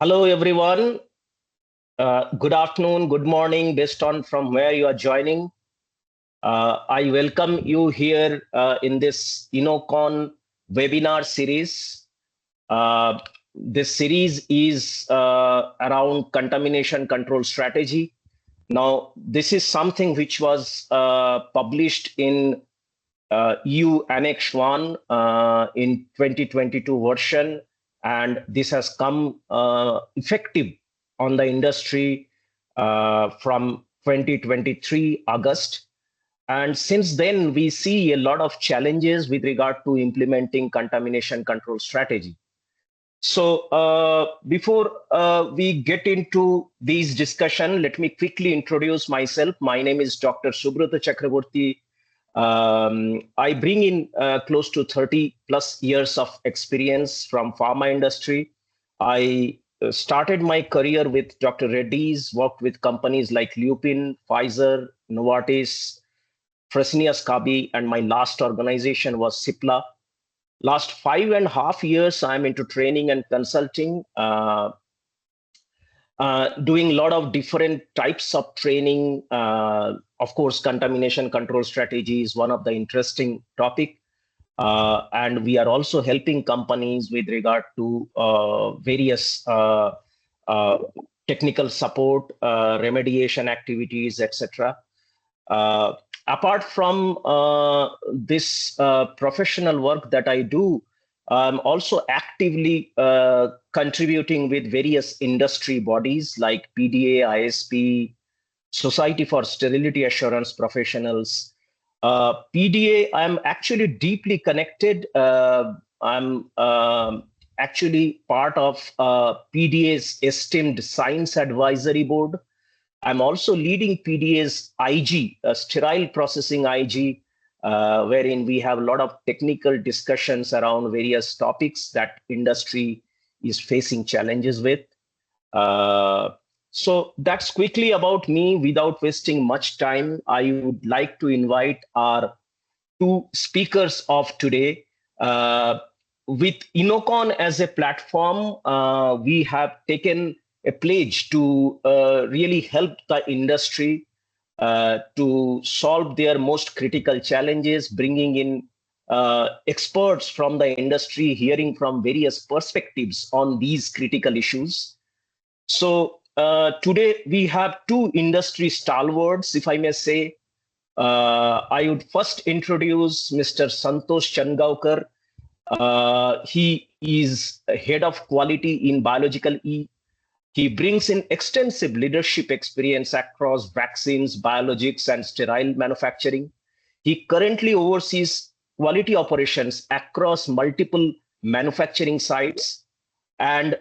Hello, everyone. Good afternoon, good morning, based on from where you are joining. I welcome you here in this inoCon webinar series. This series is around contamination control strategy. Now, this is something which was published in EU Annex 1 in 2022 version, and this has come effective on the industry from 2023 August. And since then, we see a lot of challenges with regard to implementing contamination control strategy. So before we get into these discussion, let me quickly introduce myself. My name is Dr. Subrata Chakraborty. I bring in close to 30 plus years of experience from pharma industry. I started my career with Dr. Reddy's, worked with companies like Lupin, Pfizer, Novartis, Fresenius Kabi, and my last organization was Cipla. Last 5.5 years, I'm into training and consulting, doing a lot of different types of training. Of course, contamination control strategy is one of the interesting topic. And we are also helping companies with regard to various technical support, remediation activities, etc. Apart from this professional work that I do, I'm also actively contributing with various industry bodies like PDA, ISP, Society for Sterility Assurance Professionals. PDA, I'm actually deeply connected. I'm actually part of PDA's esteemed Science Advisory Board. I'm also leading PDA's IG, sterile processing IG, wherein we have a lot of technical discussions around various topics that industry is facing challenges with. So that's quickly about me. Without wasting much time, I would like to invite our two speakers of today. With inoCon as a platform, we have taken a pledge to really help the industry to solve their most critical challenges, bringing in experts from the industry, hearing from various perspectives on these critical issues. So today we have two industry stalwarts, if I may say. I would first introduce Mr. Santosh Changaonkar. He is head of quality in biological E. He brings in extensive leadership experience across vaccines, biologics, and sterile manufacturing. He currently oversees quality operations across multiple manufacturing sites and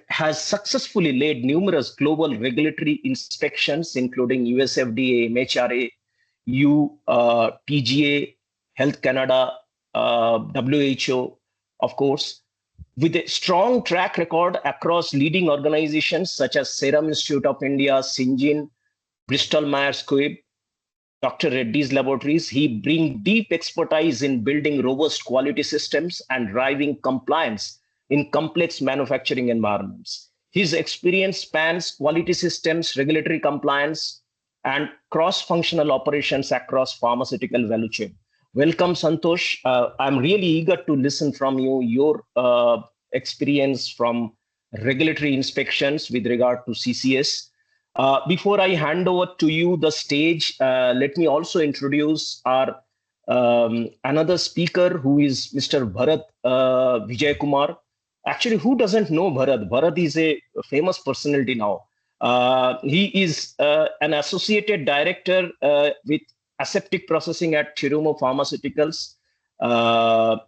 has successfully led numerous global regulatory inspections, including US FDA, MHRA, EU, TGA, Health Canada, WHO, of course, with a strong track record across leading organizations such as Serum Institute of India, Syngene, Bristol Myers Squibb, Dr. Reddy's Laboratories. He brings deep expertise in building robust quality systems and driving compliance in complex manufacturing environments. His experience spans quality systems, regulatory compliance, and cross-functional operations across pharmaceutical value chain. Welcome, Santosh. I'm really eager to listen from you, your experience from regulatory inspections with regard to CCS. Before I hand over to you the stage, let me also introduce our another speaker, who is Mr. Bharat Vijay Kumar. Actually, who doesn't know Bharat? Bharat is a famous personality now. He is an associated director with aseptic processing at Chirumo Pharmaceuticals.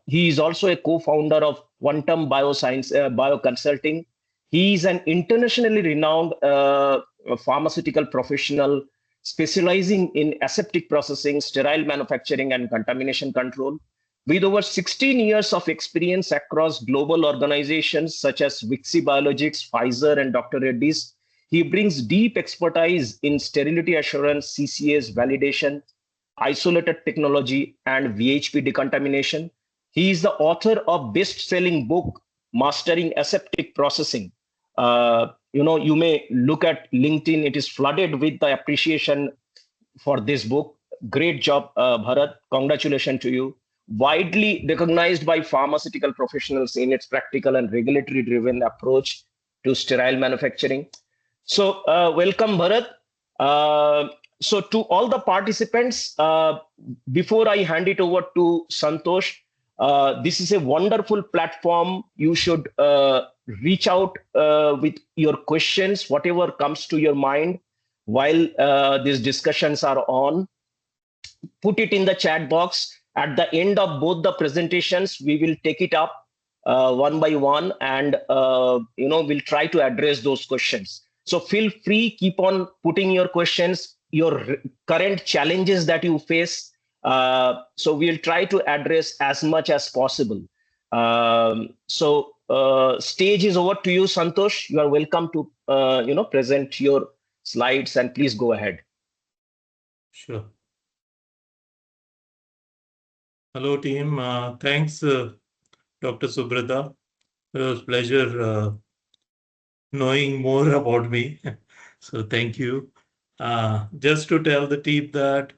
He is also a co-founder of Quantum Bioscience Bioconsulting. He is an internationally renowned pharmaceutical professional specializing in aseptic processing, sterile manufacturing, and contamination control. With over 16 years of experience across global organizations such as Vixi Biologics, Pfizer, and Dr. Reddy's, he brings deep expertise in sterility assurance, CCS validation, isolated technology, and VHP decontamination. He is the author of best-selling book, mastering aseptic processing. You may look at LinkedIn; it is flooded with the appreciation for this book. Great job, Bharat. Congratulations to you. Widely recognized by pharmaceutical professionals in its practical and regulatory driven approach to sterile manufacturing. So, welcome, Bharat. So, to all the participants, before I hand it over to Santosh, this is a wonderful platform. You should reach out with your questions, whatever comes to your mind while these discussions are on. Put it in the chat box. At the end of both the presentations, we will take it up one by one, and we'll try to address those questions. So feel free, keep on putting your questions, your current challenges that you face. So we'll try to address as much as possible. Stage is over to you, Santosh. You are welcome to present your slides, and please go ahead. Sure. Hello, team. Thanks, Dr. Subrata. It was a pleasure knowing more about me. So thank you. Just to tell the team that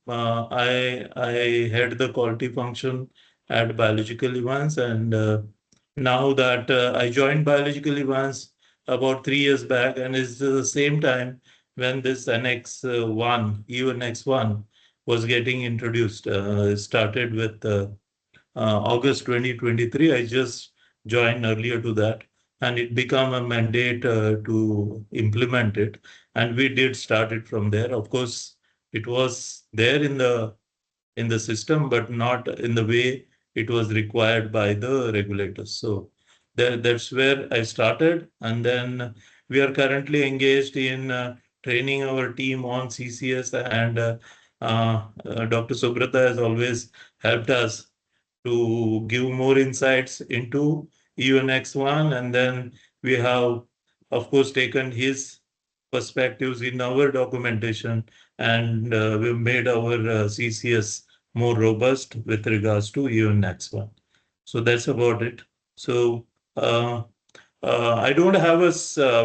I head the quality function at Biological Events, and now that I joined Biological Events about 3 years back, and it's the same time when this Annex 1, EU Annex 1 was getting introduced. It started with August 2023. I just joined earlier to that, and it became a mandate to implement it. And we did start it from there. Of course, it was there in the system, but not in the way it was required by the regulators. So that's where I started. And then we are currently engaged in training our team on CCS, and Dr. Subrata has always helped us to give more insights into UNX1. And then we have, of course, taken his perspectives in our documentation, and we've made our CCS more robust with regards to UNX1. So that's about it. So I don't have a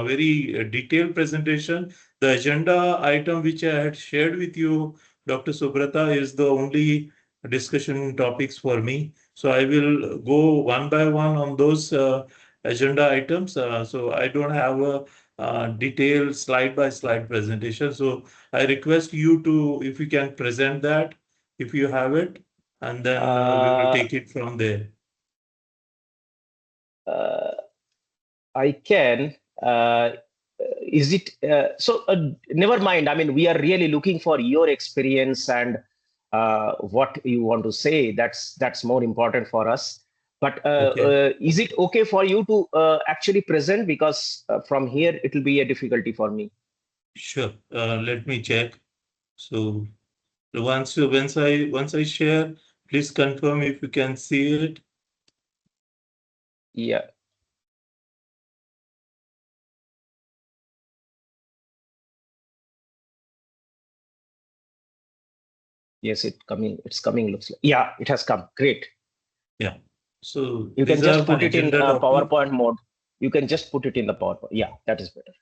very detailed presentation. The agenda item which I had shared with you, Dr. Subrata, is the only discussion topics for me. So I will go one by one on those agenda items. So I don't have a detailed slide by slide presentation. So I request you to, if you can present that, if you have it, and then we will take it from there. I can. Is it so? Never mind. I mean, we are really looking for your experience and what you want to say. That's more important for us. But Okay. is it okay for you to actually present? Because from here it will be a difficulty for me. Sure. Let me check. So once I share, please confirm if you can see it. Yeah. Yes, it's coming. Looks like. Yeah, it has come. Great. Yeah. So You can these are just my put it in agenda topics. PowerPoint mode. You can just put it in the PowerPoint. Yeah, that is better.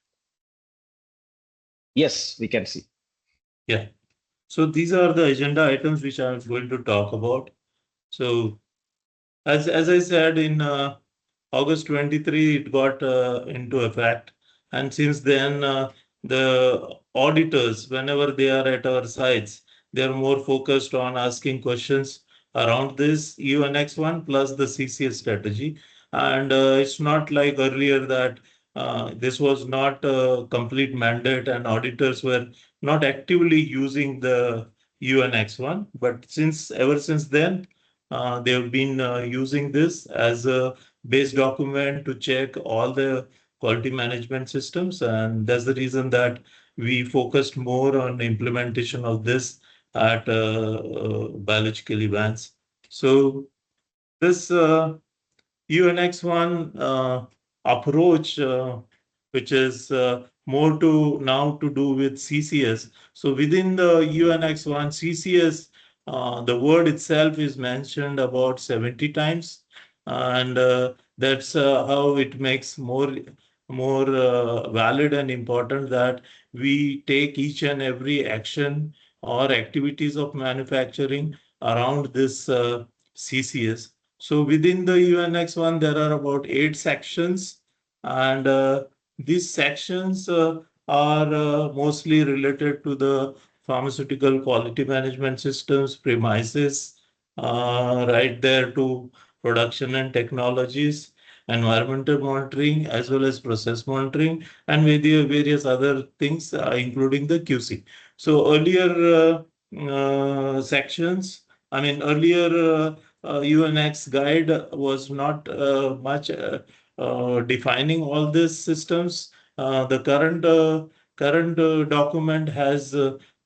Yes, we can see. Yeah. So these are the agenda items which I'm going to talk about. So as I said, in August 23, it got into effect. And since then, the auditors, whenever they are at our sites, they are more focused on asking questions around this UNX1 plus the CCS strategy. And it's not like earlier that this was not a complete mandate and auditors were not actively using the UNX1. But ever since then, they've been using this as a base document to check all the quality management systems. And that's the reason that we focused more on implementation of this at Biological Events. So this UNX1 approach, which is more to now to do with CCS. So within the UNX1 CCS, the word itself is mentioned about 70 times. and that's how it makes more valid and important that we take each and every action or activities of manufacturing around this CCS. So within the UNX one, there are about 8 sections, and these sections are mostly related to the pharmaceutical quality management systems, premises, right there to production and technologies, environmental monitoring, as well as process monitoring, and various other things, including the QC. So earlier sections, I mean, earlier UNX guide was not much defining all these systems. The current document has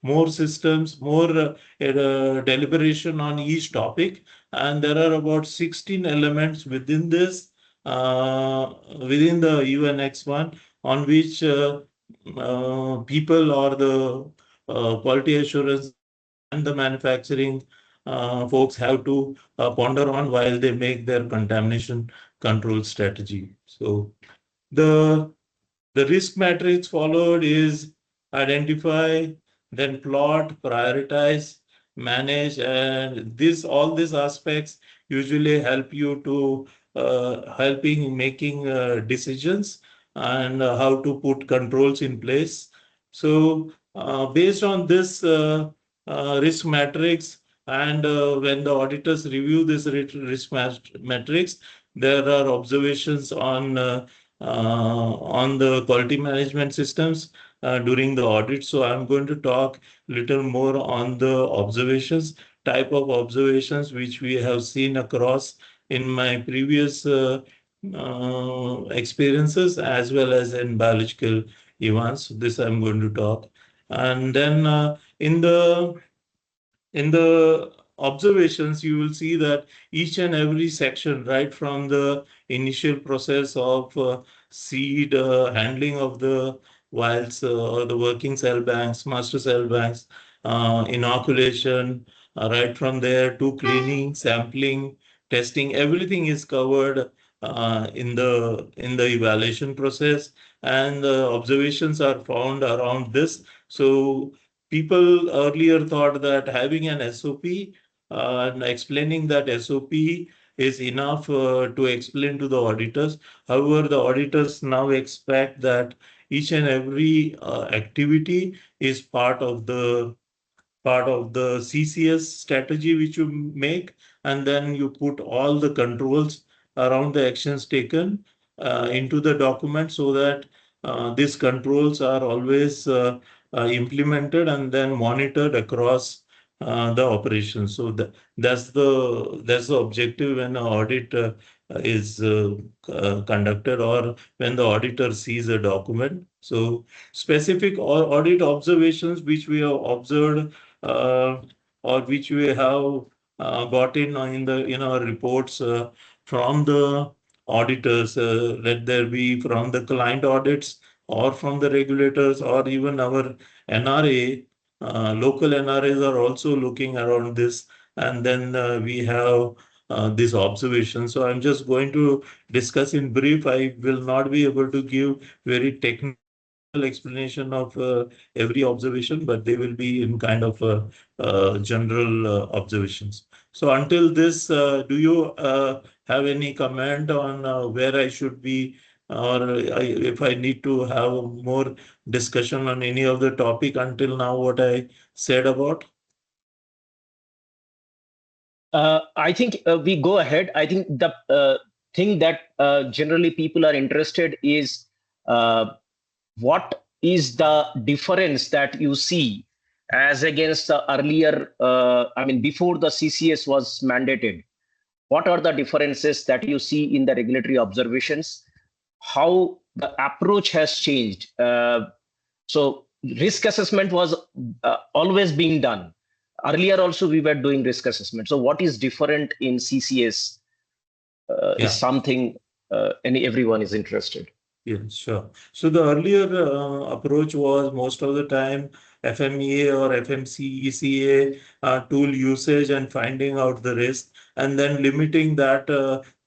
more systems, more deliberation on each topic, and there are about 16 elements within this, within the UNX one, on which people or the quality assurance and the manufacturing folks have to ponder on while they make their contamination control strategy. So the the risk matrix followed is identify, then plot, prioritize, manage, and this all these aspects usually help you to helping making decisions and how to put controls in place. So based on this risk matrix, and when the auditors review this matrix, there are observations on the quality management systems during the audit. So I'm going to talk little more on the observations, type of observations which we have seen across in my previous experiences as well as in biological events. This I'm going to talk. And then in the observations, you will see that each and every section, right from the initial process of seed handling of the vials or the working cell banks, master cell banks, inoculation, right from there to cleaning, sampling, testing, everything is covered in the evaluation process, and the observations are found around this. So people earlier thought that having an SOP and explaining that SOP is enough to explain to the auditors. However, the auditors now expect that each and every activity is part of the CCS strategy which you make, and then you put all the controls around the actions taken into the document so that these controls are always implemented and then monitored across the operations. So that's the objective when an audit is conducted or when the auditor sees a document. So specific audit observations which we have observed uh, or which we have got in our reports from the auditors, let there be from the client audits or from the regulators or even our NRA. Local NRAs are also looking around this, and then we have this observation. So I'm just going to discuss in brief. I will not be able to give very technical explanation of every observation, but they will be in kind of general observations. So until this, do you have any comment on where I should be, or if I need to have more discussion on any of the topic until now, what I said about? I think we go ahead. I think the thing that generally people are interested is what is the difference that you see as against the earlier, I mean, before the CCS was mandated? What are the differences that you see in the regulatory observations? How the approach has changed? So risk assessment was always being done. Earlier also we were doing risk assessment. So what is different in CCS is Yeah. something everyone is interested. Yeah, sure. So the earlier approach was most of the time FMEA or FMCECA tool usage and finding out the risk and then limiting that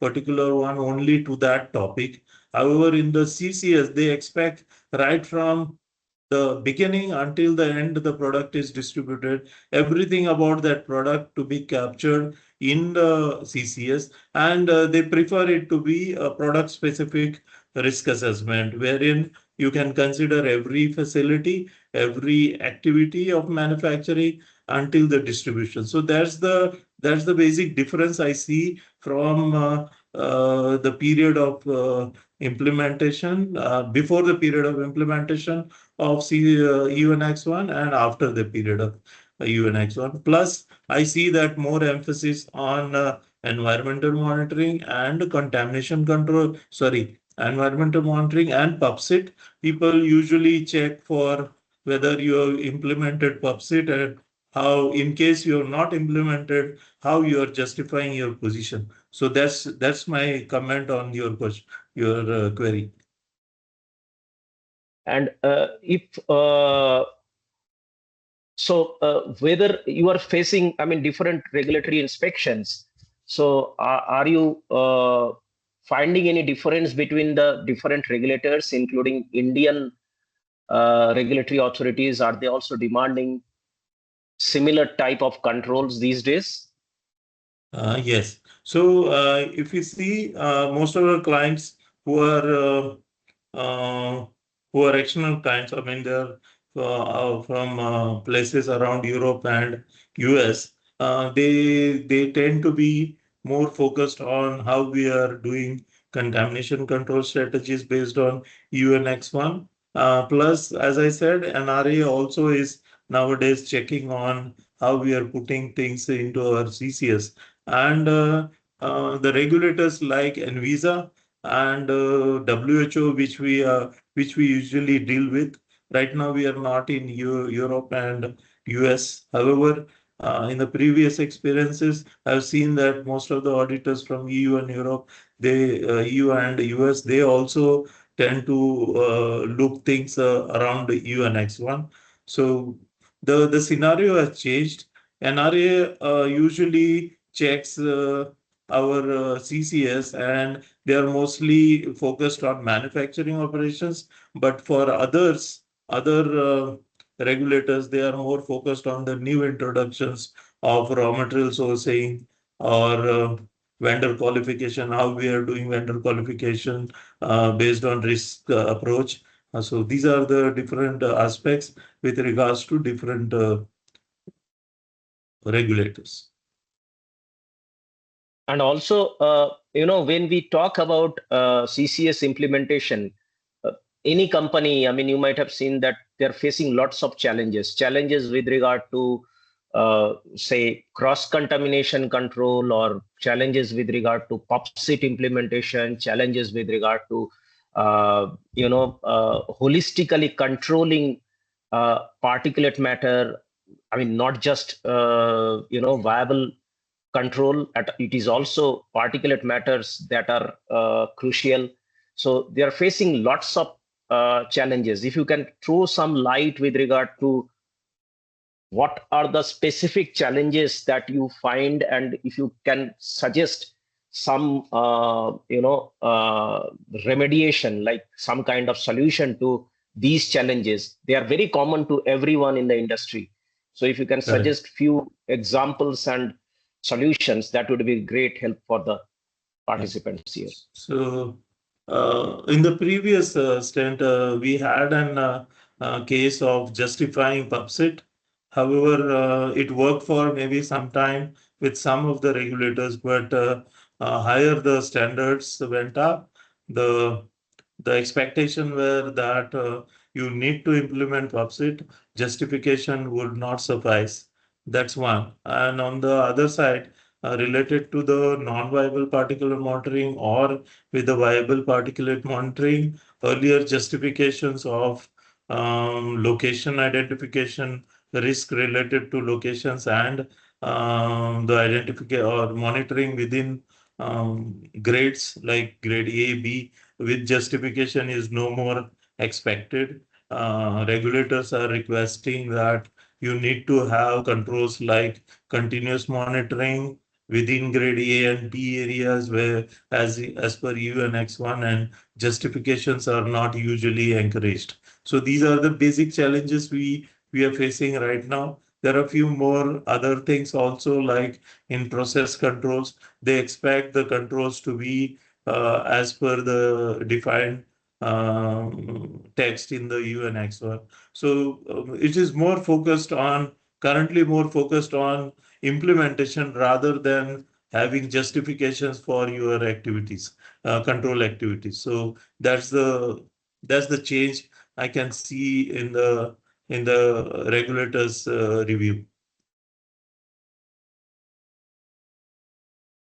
particular one only to that topic. However, in the CCS, they expect right from the beginning until the end the product is distributed, everything about that product to be captured in the CCS, and they prefer it to be a product specific risk assessment wherein you can consider every facility, every activity of manufacturing until the distribution. So that's the basic difference I see from the period of implementation, before the period of implementation of UNX1 and after the period of UNX1. Plus, I see that more emphasis on environmental monitoring and contamination control. Sorry, environmental monitoring and PubSit. People usually check for whether you have implemented PubSit and how, in case you have not implemented, how you are justifying your position. So that's my comment on your question, your query. And if whether you are facing, I mean, different regulatory inspections, so are you finding any difference between the different regulators, including Indian regulatory authorities? Are they also demanding similar type of controls these days? Yes. So if you see most of our clients who are uh, who are external clients, I mean they're from places around Europe and US, they tend to be more focused on how we are doing contamination control strategies based on UNX1. Plus, as I said, NRA also is nowadays checking on how we are putting things into our CCS, and the regulators like Anvisa and WHO, which we usually deal with. Right now, we are not in Europe and US. However, in the previous experiences, I've seen that most of the auditors from EU and Europe, EU and US, they also tend to look things around the UNX1. So the scenario has changed. NRA usually checks our CCS, and they are mostly focused on manufacturing operations. But for other regulators, they are more focused on the new introductions of raw material sourcing or vendor qualification, how we are doing vendor qualification based on risk approach. So these are the different aspects with regards to different regulators. And also, when we talk about CCS implementation, any company, I mean, you might have seen that they're facing lots of challenges with regard to, say, cross-contamination control, or challenges with regard to PubSit implementation, challenges with regard to, holistically controlling particulate matter. I mean, not just, viable control, it is also particulate matters that are crucial. So they are facing lots of challenges. If you can throw some light with regard to what are the specific challenges that you find, and if you can suggest some remediation, like some kind of solution to these challenges. They are very common to everyone in the industry. So if you can Correct. suggest few examples and solutions, that would be great help for the Yeah. participants here. So, in the previous stint, we had an case of justifying PubSit. However, it worked for maybe some time with some of the regulators, but higher the standards went up, the the expectation were that you need to implement PubSit, justification would not suffice. That's one. And on the other side, related to the non-viable particulate monitoring or with the viable particulate monitoring, earlier justifications of location identification, risk related to locations, and the identification or monitoring within grades like grade A, B, with justification is no more expected. Regulators are requesting that you need to have controls like continuous monitoring within grade A and B areas where as per UNX1 and justifications are not usually encouraged. So these are the basic challenges we are facing right now. There are a few more other things also, like in process controls. They expect the controls to be as per the defined text in the UNX1. So it is more focused on, currently more focused on implementation rather than having justifications for your activities, control activities. So that's the change I can see in the regulators review.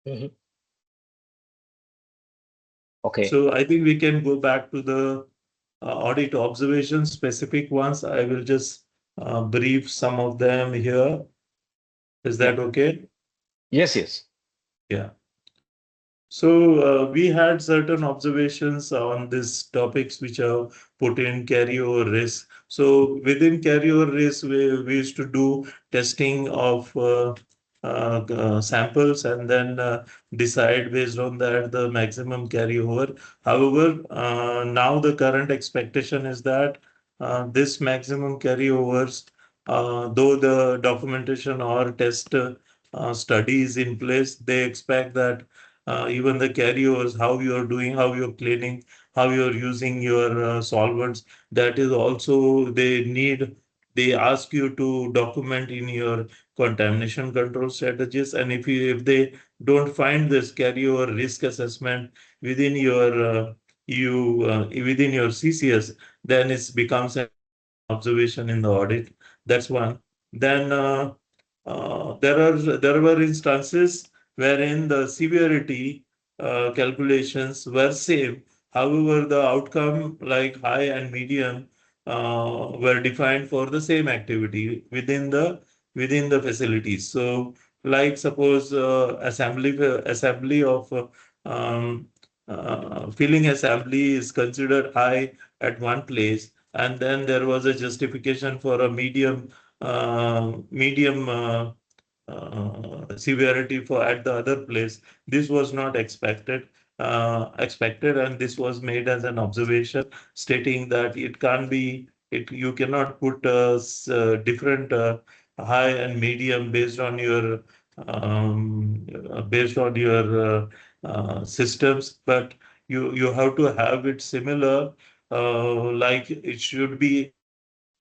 Mhm. Okay. So I think we can go back to the audit observations, specific ones. I will just brief some of them here. Is Yeah. that okay? Yes, yes. Yeah. So we had certain observations on these topics which are put in carryover risk. So within carryover risk, we used to do testing of samples and then decide based on that the maximum carryover. However, now the current expectation is that this maximum carryovers, though the documentation or test study is in place, they expect that even the carryovers, how you are doing, how you're cleaning, how you're using your solvents, that is also they ask you to document in your contamination control strategies. And if they don't find this carryover risk assessment within your within your CCS, then it becomes an observation in the audit. That's one. Then there were instances wherein the severity calculations were same. However, the outcome like high and medium were defined for the same activity within the facilities. So, like suppose assembly of filling assembly is considered high at one place, and then there was a justification for a medium severity for at the other place. This was not expected, and this was made as an observation, stating that it can't be it you cannot put different high and medium based on your systems, but you have to have it similar, like it should be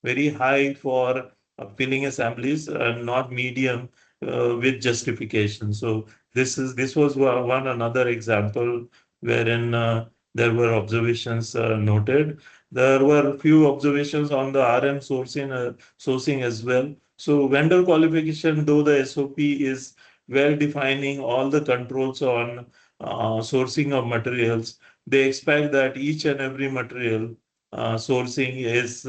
very high for filling assemblies and not medium with justification. So this was one another example wherein there were observations noted. There were few observations on the RM sourcing as well. So vendor qualification, though the SOP is well defining all the controls on sourcing of materials, they expect that each and every material sourcing is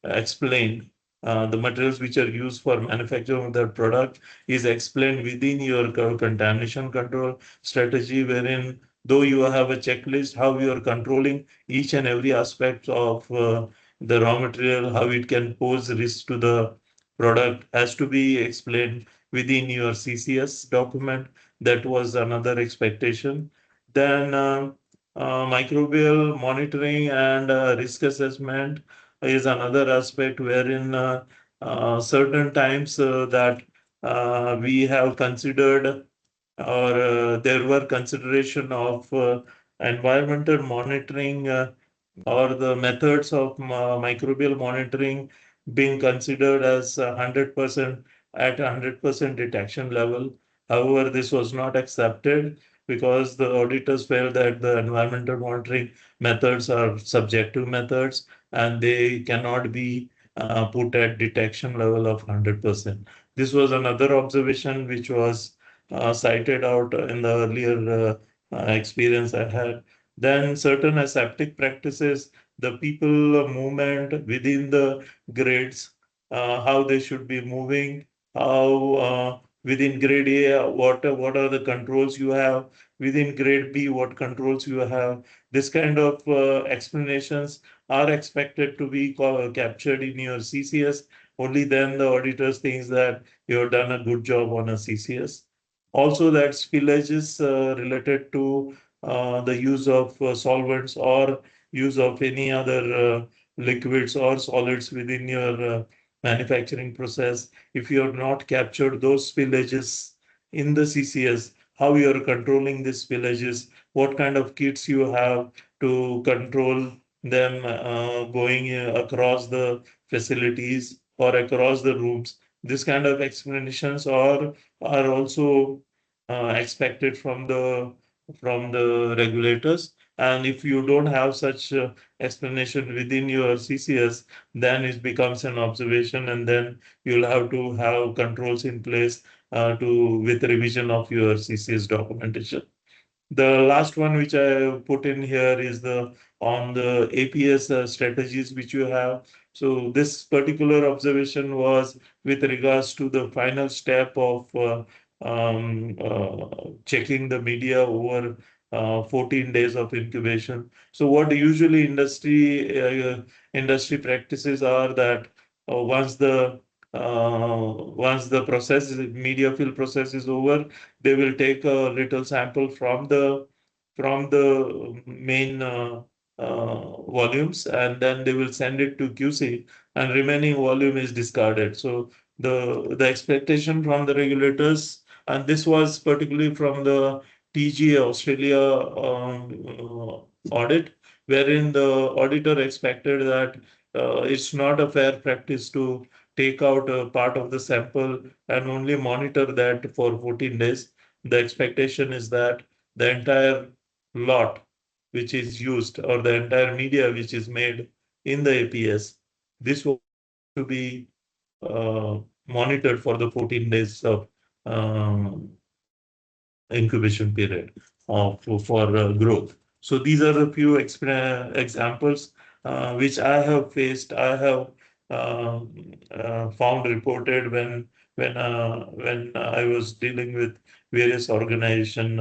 explained. The materials which are used for manufacturing of that product is explained within your contamination control strategy, wherein though you have a checklist, how you are controlling each and every aspect of the raw material, how it can pose risk to the product has to be explained within your CCS document. That was another expectation. Then microbial monitoring and risk assessment is another aspect wherein certain times that we have considered or there were consideration of environmental monitoring or the methods of microbial monitoring being considered as 100% at 100% detection level. However, this was not accepted because the auditors felt that the environmental monitoring methods are subjective methods and they cannot be put at detection level of 100%. This was another observation which was cited out in the earlier experience I had. Then certain aseptic practices, the people movement within the grids, how they should be moving, how within grade A, what are the controls you have, within grade B, what controls you have. This kind of explanations are expected to be captured in your CCS. Only then the auditors thinks that you have done a good job on a CCS. Also, that spillage is related to the use of solvents or use of any other liquids or solids within your manufacturing process. If you have not captured those spillages in the CCS, how you are controlling these spillages, what kind of kits you have to control them going across the facilities or across the rooms. This kind of explanations are also expected from the regulators. And if you don't have such explanation within your CCS, then it becomes an observation, and then you'll have to have controls in place to with revision of your CCS documentation. The last one which I put in here is the on the APS strategies which you have. So this particular observation was with regards to the final step of checking the media over 14 days of incubation. So what usually industry practices are that once the process media fill process is over, they will take a little sample from the main volumes, and then they will send it to QC, and remaining volume is discarded. So the expectation from the regulators, and this was particularly from the TGA Australia audit, wherein the auditor expected that it's not a fair practice to take out a part of the sample and only monitor that for 14 days. The expectation is that the entire lot which is used, or the entire media which is made in the APS, this will to be monitored for the 14 days of um, incubation period for growth. So these are a few examples which I have faced. I have found reported when I was dealing with various organization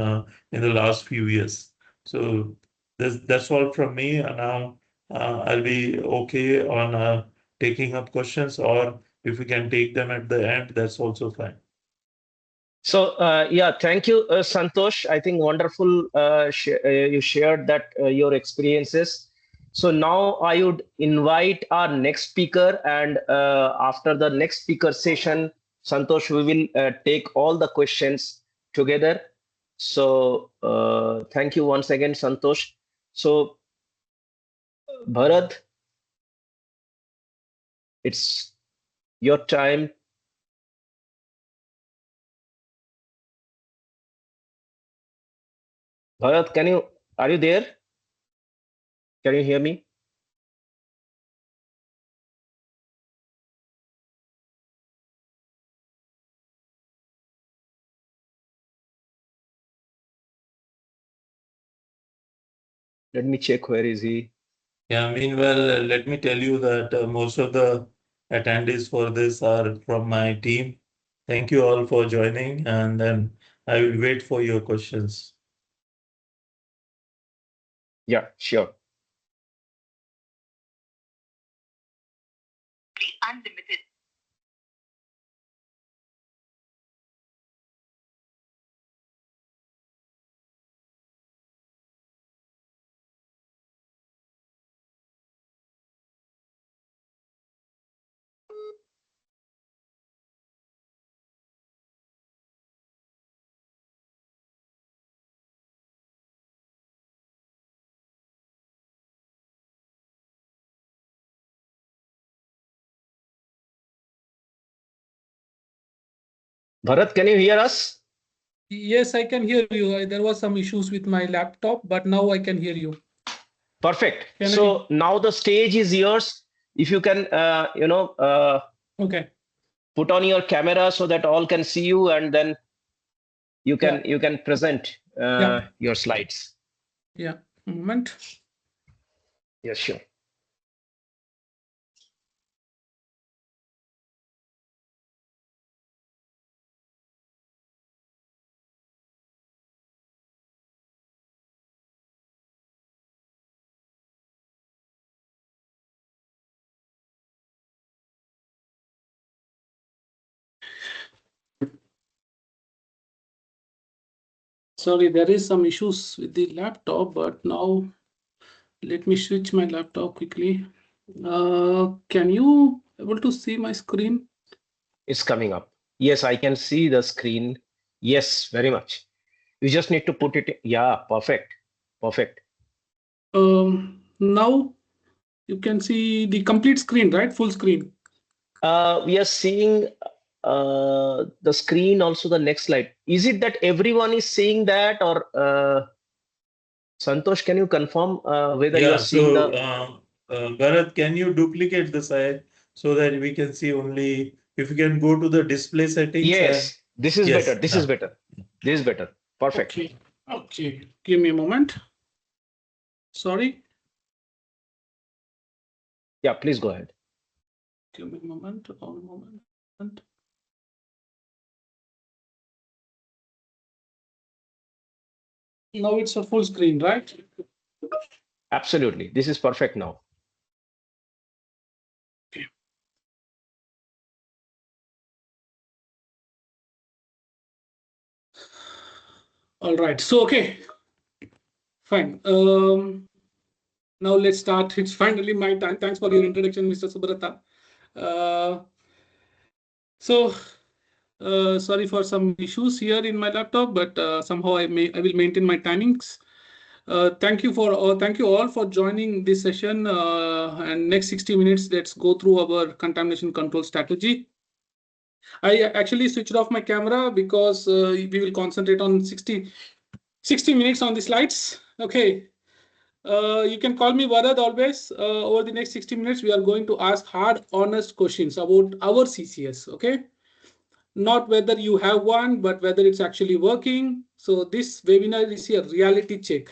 in the last few years. So that's all from me. And now I'll be okay on taking up questions, or if we can take them at the end, that's also fine. So yeah, thank you, Santosh. I think wonderful. You shared that your experiences. So now I would invite our next speaker, and after the next speaker session, Santosh, we will take all the questions together. So thank you once again, Santosh. So Bharat, it's your time. Bharat, are you there? Can you hear me? Let me check, where is he? Yeah, meanwhile, let me tell you that most of the attendees for this are from my team. Thank you all for joining, and then I will wait for your questions. Yeah, sure. Unlimited. Bharat, can you hear us? Yes, I can hear you. There was some issues with my laptop, but now I can hear you. Perfect. So now the stage is yours. If you can, okay, put on your camera so that all can see you, and then you can present your slides. Yeah, moment. Yes, sure. Sorry, there is some issues with the laptop, but now let me switch my laptop quickly. Can you able to see my screen? It's coming up. Yes, I can see the screen. Yes, very much. You just need to put it. Yeah, perfect. Perfect. Now you can see the complete screen, right? Full screen. We are seeing the screen, also the next slide. Is it that everyone is seeing that, or Santosh, can you confirm whether you are Yeah, seeing so the... Bharat, can you duplicate the side so that we can see only if you can go to the display settings and Yes, this is better. yes, This is better. This is better. Perfect. Okay. Okay. Give me a moment. Sorry. Yeah, please go ahead. Give me a moment. One moment. Now it's a full screen, right? Absolutely. This is perfect now. Okay. All right. So, okay. Fine. Now let's start. It's finally my time. Thanks for your introduction, Mr. Subrata. So, sorry for some issues here in my laptop, but somehow I will maintain my timings. Thank you all for joining this session. And next 60 minutes, let's go through our contamination control strategy. I actually switched off my camera because we will concentrate on 60 minutes on the slides. Okay. You can call me Varad always. Over the next 60 minutes, we are going to ask hard, honest questions about our CCS. Okay. Not whether you have one, but whether it's actually working. So this webinar is a reality check.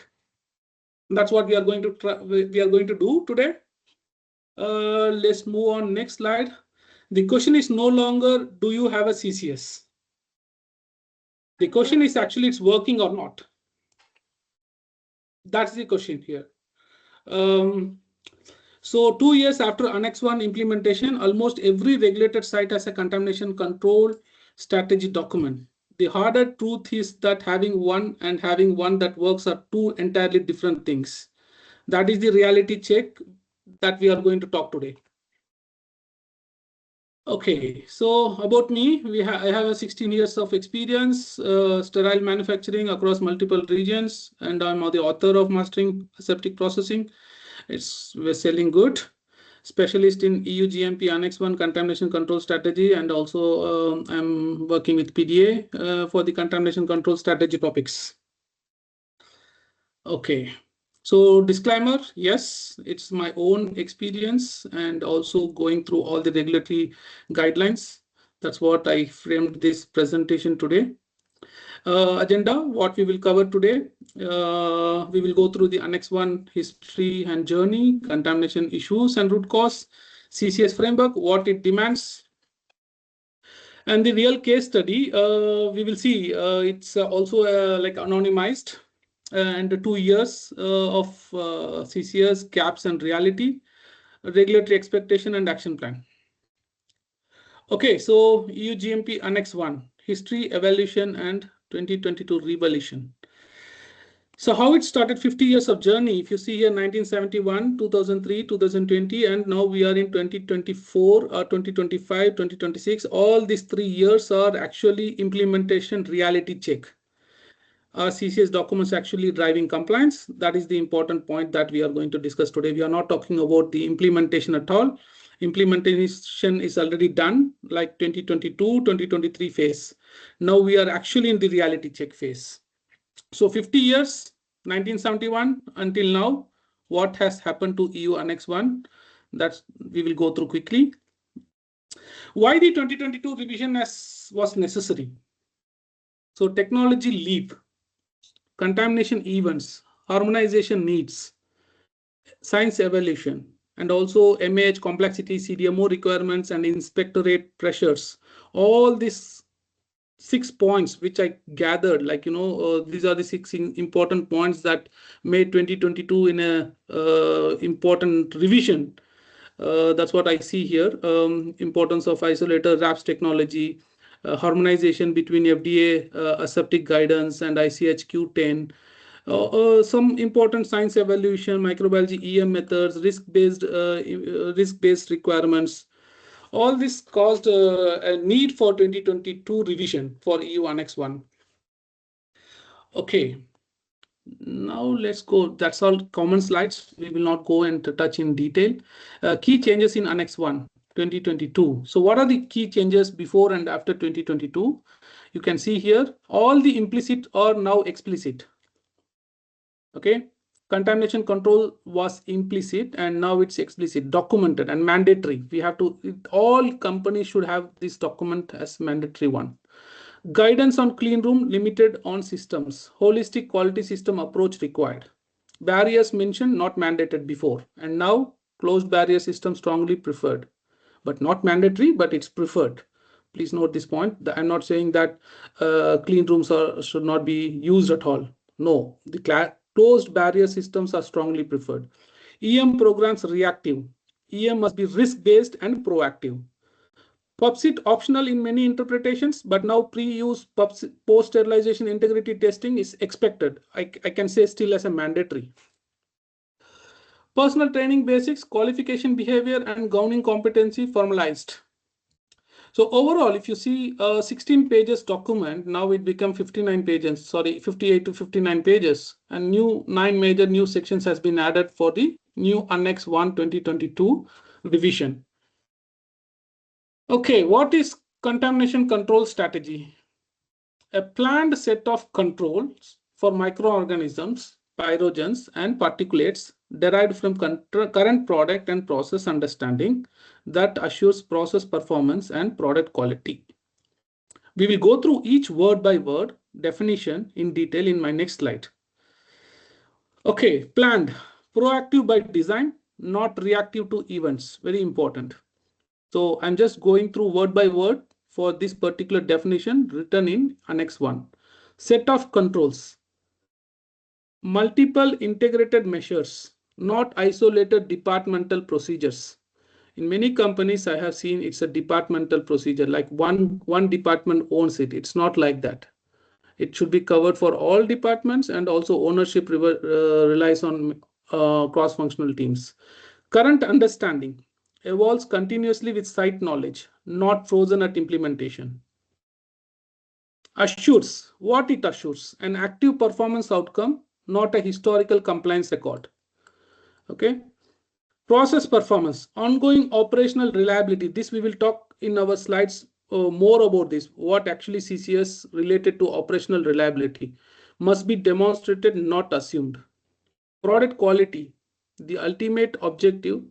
That's what we are going to do today. Let's move on next slide. The question is no longer, do you have a CCS? The question is actually it's working or not. That's the question here. So 2 years after Annex 1 implementation, almost every regulated site has a contamination control strategy document. The harder truth is that having one and having one that works are two entirely different things. That is the reality check that we are going to talk today. Okay, so about me, I have a 16 years of experience, sterile manufacturing across multiple regions, and I'm the author of Mastering Aseptic Processing. We're selling good. Specialist in EU GMP Annex 1 contamination control strategy, and also I'm working with PDA for the contamination control strategy topics. Okay. So disclaimer, yes, it's my own experience and also going through all the regulatory guidelines. That's what I framed this presentation today. Agenda, what we will cover today. We will go through the Annex 1 history and journey, contamination issues and root cause, CCS framework, what it demands. And the real case study, we will see it's also like anonymized. And 2 years of CCS gaps and reality, regulatory expectation and action plan. Okay, so EU GMP Annex 1, history, evaluation, and 2022 revolution. So how it started, 50 years of journey. If you see here, 1971, 2003, 2020, and now we are in 2024, 2025, 2026. All these 3 years are actually implementation reality check. Are CCS documents actually driving compliance? That is the important point that we are going to discuss today. We are not talking about the implementation at all. Implementation is already done, like 2022, 2023 phase. Now we are actually in the reality check phase. So 50 years, 1971 until now, what has happened to EU Annex 1? That we will go through quickly. Why the 2022 revision was necessary? So technology leap, contamination events, harmonization needs, science evolution, and also MAH complexity, CDMO requirements, and inspectorate pressures. All these 6 points which I gathered, like, these are the 6 important points that made 2022 in a important revision. That's what I see here. Importance of isolator, RAPS technology, harmonization between FDA aseptic guidance and ICH Q10. Some important science evaluation, microbiology EM methods, risk-based requirements. All this caused a need for 2022 revision for EU Annex 1. Okay, now let's go. That's all common slides. We will not go and touch in detail. Key changes in Annex 1, 2022. So what are the key changes before and after 2022? You can see here, all the implicit are now explicit. Okay, contamination control was implicit and now it's explicit, documented and mandatory. We have to, all companies should have this document as mandatory one. Guidance on clean room limited on systems. Holistic quality system approach required. Barriers mentioned, not mandated before. And now closed barrier system strongly preferred. But not mandatory, but it's preferred. Please note this point. I'm not saying that clean rooms should not be used at all. No, the closed barrier systems are strongly preferred. EM programs reactive. EM must be risk-based and proactive. PubSit optional in many interpretations, but now pre-use post-sterilization integrity testing is expected. I can say still as a mandatory. Personal training basics, qualification behavior, and gowning competency formalized. So overall, if you see a 16 pages document, now it become 59 pages, sorry, 58 to 59 pages, and nine major new sections has been added for the new Annex 1 2022 revision. Okay, what is contamination control strategy? A planned set of controls for microorganisms, pyrogens, and particulates derived from current product and process understanding that assures process performance and product quality. We will go through each word by word definition in detail in my next slide. Okay, planned, proactive by design, not reactive to events, very important. So I'm just going through word by word for this particular definition written in Annex 1. Set of controls. Multiple integrated measures, not isolated departmental procedures. In many companies, I have seen it's a departmental procedure, like one department owns it. It's not like that. It should be covered for all departments, and also ownership relies on cross-functional teams. Current understanding evolves continuously with site knowledge, not frozen at implementation. Assures, what it assures? An active performance outcome, not a historical compliance record. Okay. Process performance, ongoing operational reliability. This we will talk in our slides more about this. What actually CCS related to operational reliability must be demonstrated, not assumed. Product quality, the ultimate objective.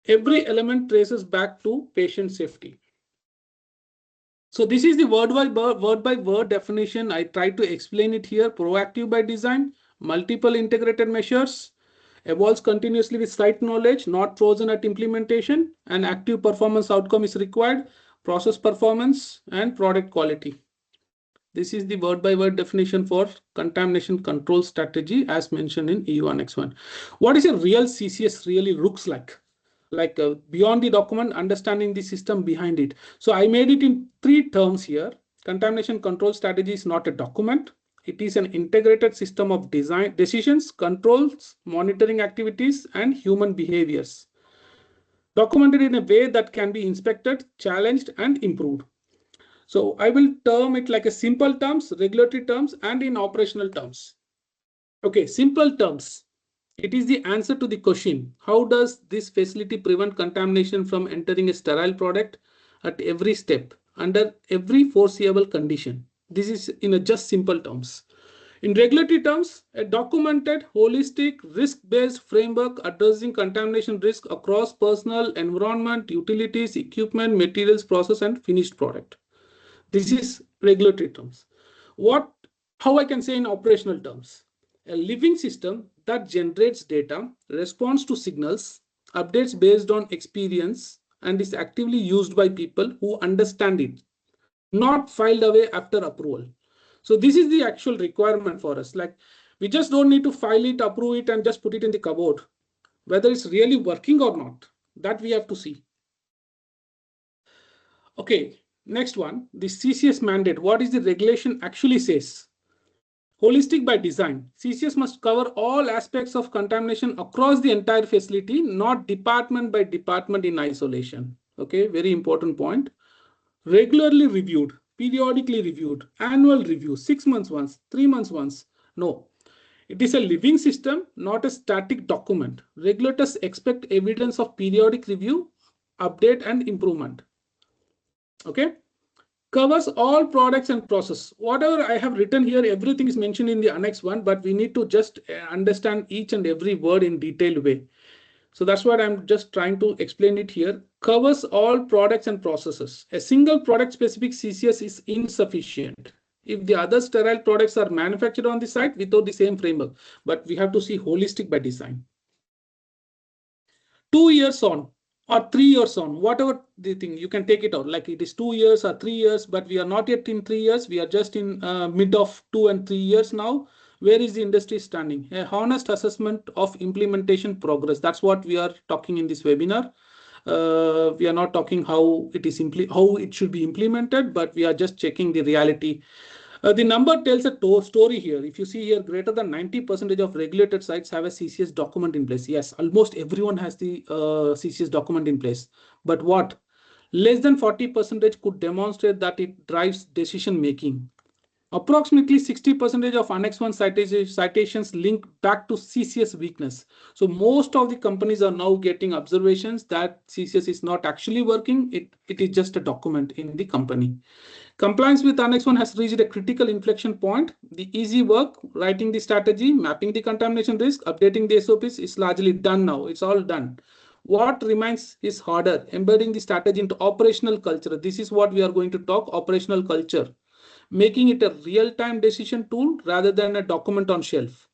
Every element traces back to patient safety. So this is the word by word definition. I try to explain it here. Proactive by design, multiple integrated measures, evolves continuously with site knowledge, not frozen at implementation, and active performance outcome is required, process performance and product quality. This is the word by word definition for contamination control strategy as mentioned in EU Annex 1. What is a real CCS really looks like? Beyond the document, understanding the system behind it. So I made it in 3 terms here. Contamination control strategy is not a document. It is an integrated system of design, decisions, controls, monitoring activities, and human behaviors. Documented in a way that can be inspected, challenged, and improved. So I will term it like a simple terms, regulatory terms, and in operational terms. Okay, simple terms. It is the answer to the question, how does this facility prevent contamination from entering a sterile product at every step, under every foreseeable condition? This is in a just simple terms. In regulatory terms, a documented, holistic, risk-based framework addressing contamination risk across personal, environment, utilities, equipment, materials, process, and finished product. This is regulatory terms. How I can say in operational terms? A living system that generates data, responds to signals, updates based on experience, and is actively used by people who understand it, not filed away after approval. So this is the actual requirement for us. Like, we just don't need to file it, approve it, and just put it in the cupboard. Whether it's really working or not, that we have to see. Okay, Next one, the CCS mandate. What is the regulation actually says? Holistic by design. CCS must cover all aspects of contamination across the entire facility, not department by department in isolation. Okay, very important point. Regularly reviewed, periodically reviewed, annual review, 6 months once, 3 months once. No, it is a living system, not a static document. Regulators expect evidence of periodic review, update, and improvement. Okay. Covers all products and process. Whatever I have written here, everything is mentioned in the annex 1, but we need to just understand each and every word in detailed way. So that's what I'm just trying to explain it here. Covers all products and processes. A single product specific CCS is insufficient if the other sterile products are manufactured on the site without the same framework, but we have to see holistic by design. 2 years on or 3 years on, whatever the thing, you can take it out like it is 2 years or 3 years, but we are not yet in 3 years. We are just in mid of 2 and 3 years now. Where is the industry standing? A honest assessment of implementation progress. That's what we are talking in this webinar. We are not talking how it should be implemented, but we are just checking the reality. The number tells a story here. If you see here, greater than 90% of regulated sites have a CCS document in place. Yes, almost everyone has the CCS document in place. But what? Less than 40% could demonstrate that it drives decision making. Approximately 60% of Annex 1 citations link back to CCS weakness. So most of the companies are now getting observations that CCS is not actually working. It is just a document in the company. Compliance with Annex 1 has reached a critical inflection point. The easy work, writing the strategy, mapping the contamination risk, updating the SOPs is largely done now. It's all done. What remains is harder, embedding the strategy into operational culture. This is what we are going to talk, operational culture. Making it a real-time decision tool rather than a document on shelf.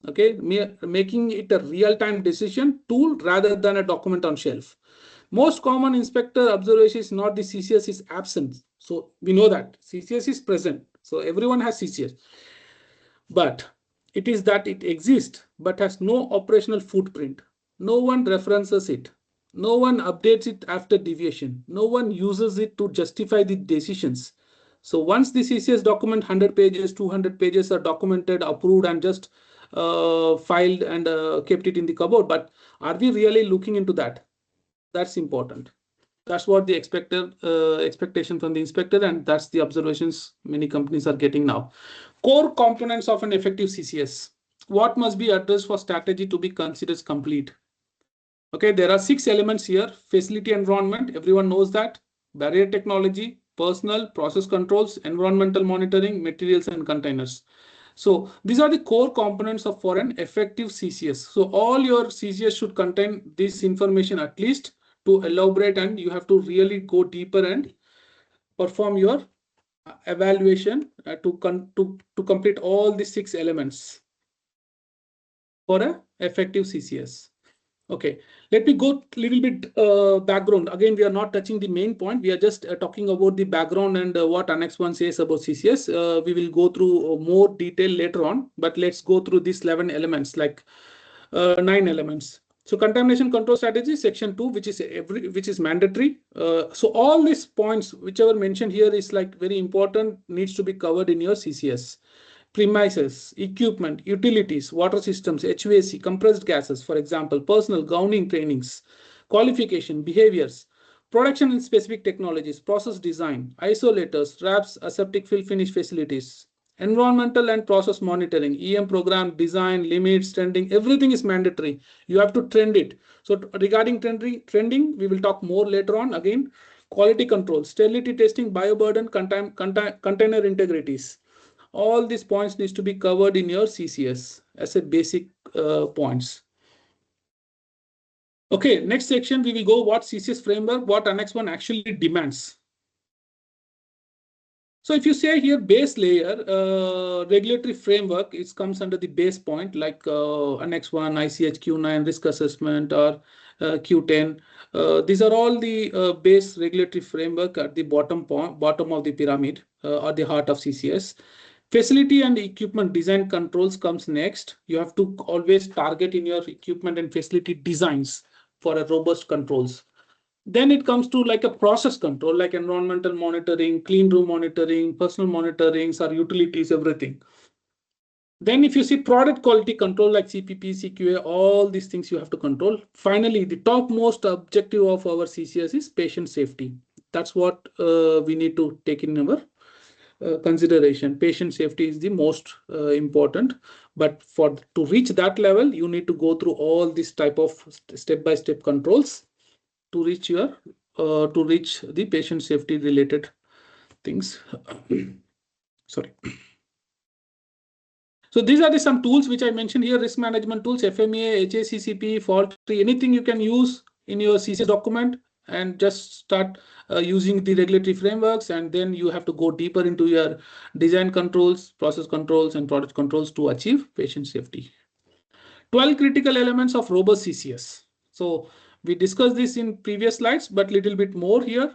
Okay, making it a real-time decision tool rather than a document on shelf. Most common inspector observation is not the CCS is absent. So we know that CCS is present. So everyone has CCS. But it is that it exists but has no operational footprint. No one references it. No one updates it after deviation. No one uses it to justify the decisions. So once the CCS document 100 pages, 200 pages are documented, approved, and just filed and kept it in the cupboard. But are we really looking into that? That's important. That's what the expectation from the inspector, and that's the observations many companies are getting now. Core components of an effective CCS. What must be addressed for strategy to be considered complete? Okay, there are 6 elements here. Facility environment, everyone knows that. Barrier technology, personal, process controls, environmental monitoring, materials and containers. So these are the core components for an effective CCS. So all your CCS should contain this information at least to elaborate, and you have to really go deeper and perform your evaluation to complete all the 6 elements for an effective CCS. Okay, let me go a little bit background. Again, we are not touching the main point. We are just talking about the background and what Annex 1 says about CCS. We will go through more detail later on, but let's go through these 11 elements, like 9 elements. So contamination control strategy, section 2, which is mandatory. So all these points, whichever mentioned here, is like very important, needs to be covered in your CCS. Premises, equipment, utilities, water systems, HVAC, compressed gases, for example, personal gowning trainings, qualification, behaviors, production and specific technologies, process design, isolators, traps, aseptic fill finish facilities, environmental and process monitoring, EM program, design, limits, trending, everything is mandatory. You have to trend it. So regarding trending, we will talk more later on. Again, quality control, sterility testing, bioburden, container integrities. All these points needs to be covered in your CCS as a basic points. Okay, next section, we will go what CCS framework, what Annex 1 actually demands. So if you say here base layer, regulatory framework, it comes under the base point like Annex 1, ICH, Q9, risk assessment, or Q10. These are all the base regulatory framework at the bottom of the pyramid or the heart of CCS. Facility and equipment design controls comes next. You have to always target in your equipment and facility designs for a robust controls. Then it comes to like a process control, like environmental monitoring, clean room monitoring, personal monitorings, or utilities, everything. Then if you see product quality control like CPP, CQA, all these things you have to control. Finally, the topmost objective of our CCS is patient safety. That's what we need to take in our consideration. Patient safety is the most important, but to reach that level, you need to go through all these type of step-by-step controls to reach the patient safety related things. Sorry. So these are some tools which I mentioned here: risk management tools, FMEA, HACCP, fault tree, anything you can use in your CCS document, and just start using the regulatory frameworks. And then you have to go deeper into your design controls, process controls, and product controls to achieve patient safety. 12 critical elements of robust CCS. So we discussed this in previous slides, but little bit more here.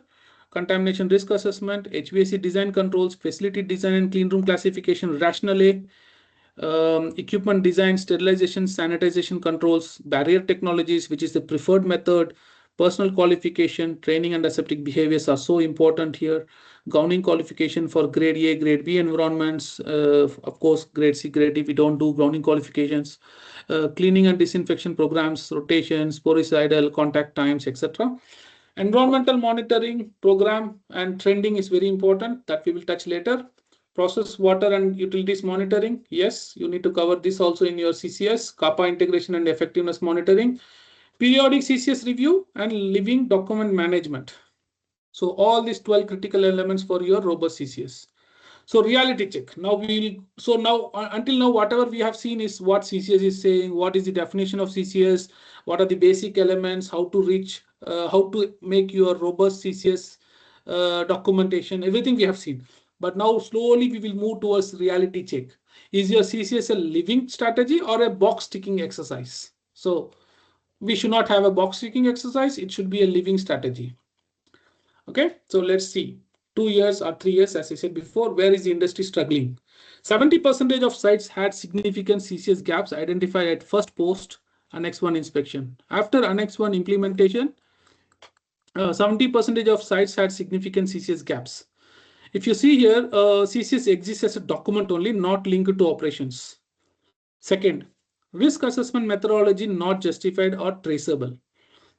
Contamination risk assessment, HVAC design controls, facility design and clean room classification, rationale, equipment design, sterilization, sanitization controls, barrier technologies, which is the preferred method, personal qualification, training and aseptic behaviors are so important here. Gowning qualification for grade A, grade B environments. Of course, grade C, grade D, we don't do gowning qualifications. Cleaning and disinfection programs, rotations, poricidal, contact times, etc. Environmental monitoring program and trending is very important, that we will touch later. Process, water and utilities monitoring. Yes, you need to cover this also in your CCS. CAPA integration and effectiveness monitoring. Periodic CCS review and living document management. So all these 12 critical elements for your robust CCS. So reality check. Now until now, whatever we have seen is what CCS is saying, what is the definition of CCS, what are the basic elements, how to make your robust CCS documentation, everything we have seen. But now slowly we will move towards reality check. Is your CCS a living strategy or a box ticking exercise? So we should not have a box ticking exercise. It should be a living strategy. Okay, so let's see. 2 years or 3 years, as I said before, where is the industry struggling? 70% of sites had significant CCS gaps identified at first post Annex 1 inspection. After Annex 1 implementation, 70% of sites had significant CCS gaps. If you see here, CCS exists as a document only, not linked to operations. Second, risk assessment methodology not justified or traceable.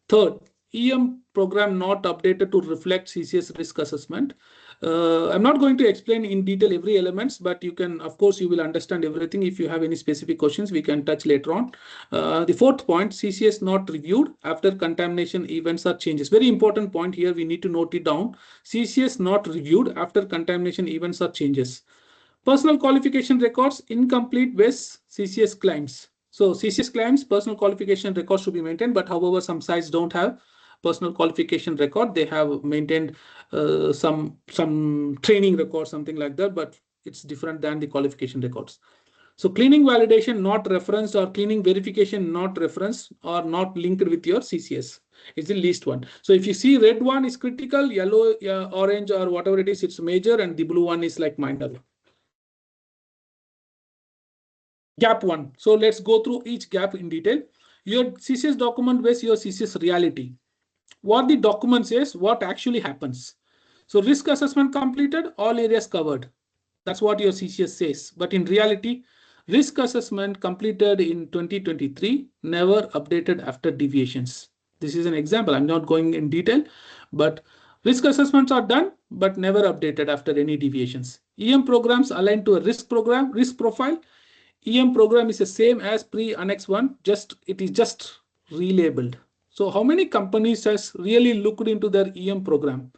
Third, EM program not updated to reflect CCS risk assessment. I'm not going to explain in detail every elements, but you can, of course, you will understand everything. If you have any specific questions, we can touch later on. The fourth point, CCS not reviewed after contamination events or changes. Very important point here. We need to note it down. CCS not reviewed after contamination events or changes. Personal qualification records incomplete with CCS claims. So CCS claims personal qualification records should be maintained, but however, some sites don't have personal qualification record. They have maintained some training record, something like that, but it's different than the qualification records. So cleaning validation not referenced or cleaning verification not referenced or not linked with your CCS is the least one. So if you see red one is critical, yellow, orange or whatever it is, it's major, and the blue one is like minor. Gap one. So let's go through each gap in detail. Your CCS document with your CCS reality. What the document says, what actually happens. So risk assessment completed, all areas covered. That's what your CCS says. But in reality, risk assessment completed in 2023, never updated after deviations. This is an example. I'm not going in detail, but risk assessments are done, but never updated after any deviations. EM programs aligned to a risk program, risk profile. EM program is the same as pre-Annex 1, it is just relabeled. So how many companies has really looked into their EM program?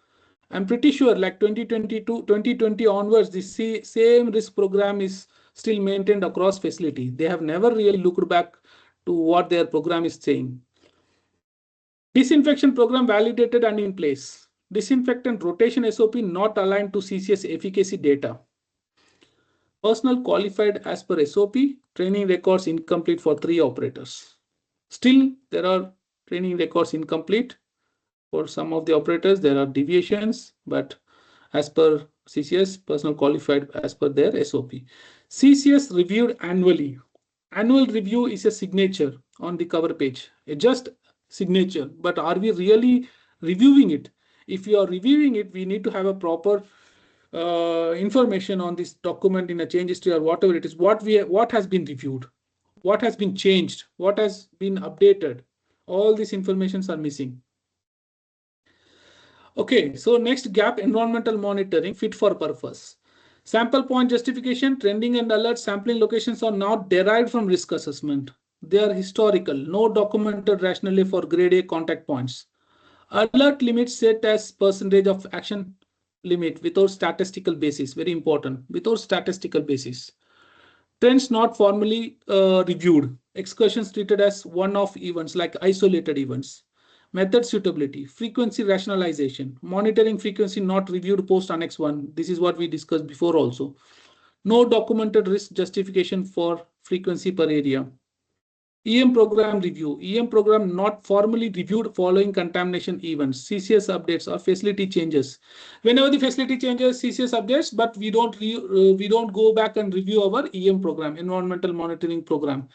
I'm pretty sure like 2020 onwards, the same risk program is still maintained across facility. They have never really looked back to what their program is saying. Disinfection program validated and in place. Disinfectant rotation SOP not aligned to CCS efficacy data. Personnel qualified as per SOP, training records incomplete for 3 operators. Still, there are training records incomplete for some of the operators. There are deviations, but as per CCS, personnel qualified as per their SOP. CCS reviewed annually. Annual review is a signature on the cover page, just signature. But are we really reviewing it. If you are reviewing it, we need to have a proper information on this document in a change history or whatever it is, what has been reviewed, what has been changed, what has been updated. All these informations are missing. Okay, so next gap, environmental monitoring fit for purpose. Sample point justification, trending and alert sampling locations are not derived from risk assessment. They are historical, no documented rationally for grade A contact points. Alert limit set as percentage of action limit without statistical basis, very important, without statistical basis. Trends not formally reviewed, excursions treated as one-off events like isolated events. Method suitability, frequency rationalization, monitoring frequency not reviewed post Annex 1. This is what we discussed before also. No documented risk justification for frequency per area. EM program review, EM program not formally reviewed following contamination events, CCS updates or facility changes. Whenever the facility changes, CCS updates, but we don't go back and review our EM program, environmental monitoring program.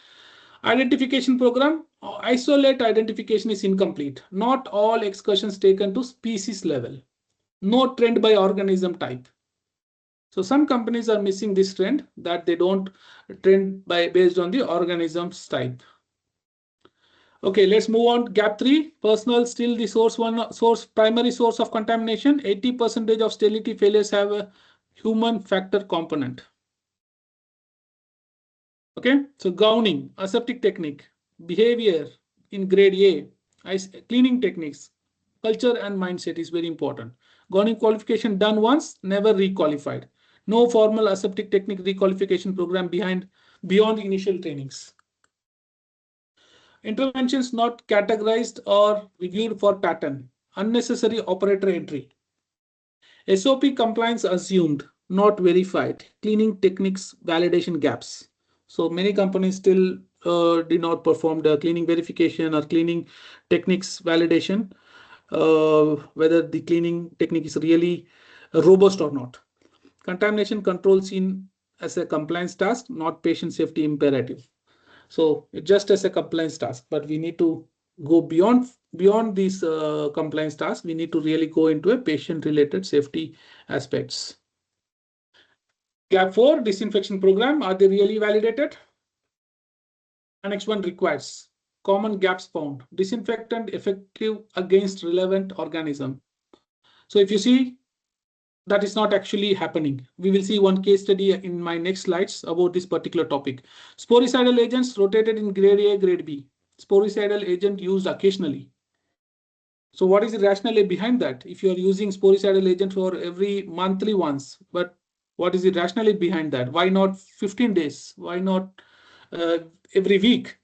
Identification program, isolate identification is incomplete. Not all excursions taken to species level. No trend by organism type. So some companies are missing this trend, that they don't trend based on the organism's type. Okay, let's move on. Gap 3, personal still the primary source of contamination. 80% of sterility failures have a human factor component. Okay, so gowning, aseptic technique, behavior in grade A, cleaning techniques, culture and mindset is very important. Gowning qualification done once, never requalified. No formal aseptic technique requalification program beyond initial trainings. Interventions not categorized or reviewed for pattern. Unnecessary operator entry. SOP compliance assumed, not verified. Cleaning techniques validation gaps. So many companies still did not perform the cleaning verification or cleaning techniques validation, whether the cleaning technique is really robust or not. Contamination control seen as a compliance task, not patient safety imperative. So just as a compliance task, but we need to go beyond these compliance tasks. We need to really go into a patient-related safety aspects. Gap 4, disinfection program. Are they really validated? Annex 1 requires common gaps found. Disinfectant effective against relevant organism. So if you see, that is not actually happening. We will see one case study in my next slides about this particular topic. Sporicidal agents rotated in grade A, grade B. Sporicidal agent used occasionally. So what is the rationale behind that? If you are using sporicidal agent for every monthly once, but what is the rationale behind that? Why not 15 days? Why not every week?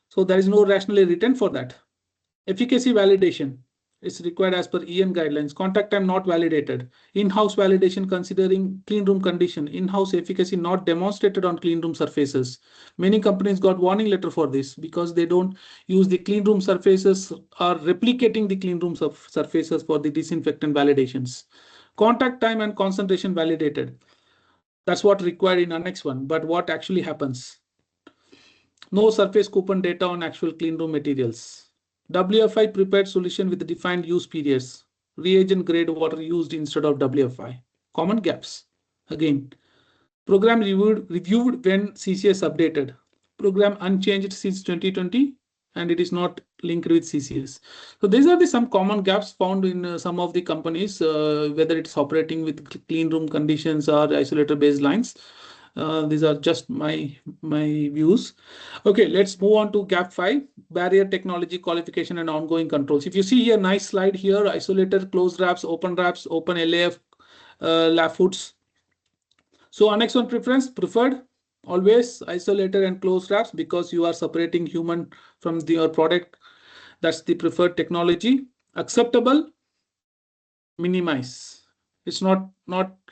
So there is no rationale written for that. Efficacy validation is required as per EN guidelines. Contact time not validated. In-house validation considering clean room condition. In-house efficacy not demonstrated on clean room surfaces. Many companies got warning letter for this because they don't use the clean room surfaces or replicating the clean room surfaces for the disinfectant validations. Contact time and concentration validated. That's what required in Annex 1. But what actually happens? No surface coupon data on actual clean room materials. WFI prepared solution with defined use periods. Reagent grade water used instead of WFI. Common gaps. Again, program reviewed when CCS updated. Program unchanged since 2020 and it is not linked with CCS. So these are some common gaps found in some of the companies, whether it's operating with clean room conditions or isolator baselines. These are just my views. Okay, let's move on to gap 5, barrier technology qualification and ongoing controls. If you see here, nice slide here, isolator, closed wraps, open LAF, lab foods. So Annex 1 preference preferred, always isolator and closed wraps because you are separating human from your product. That's the preferred technology. Acceptable, minimize. It's not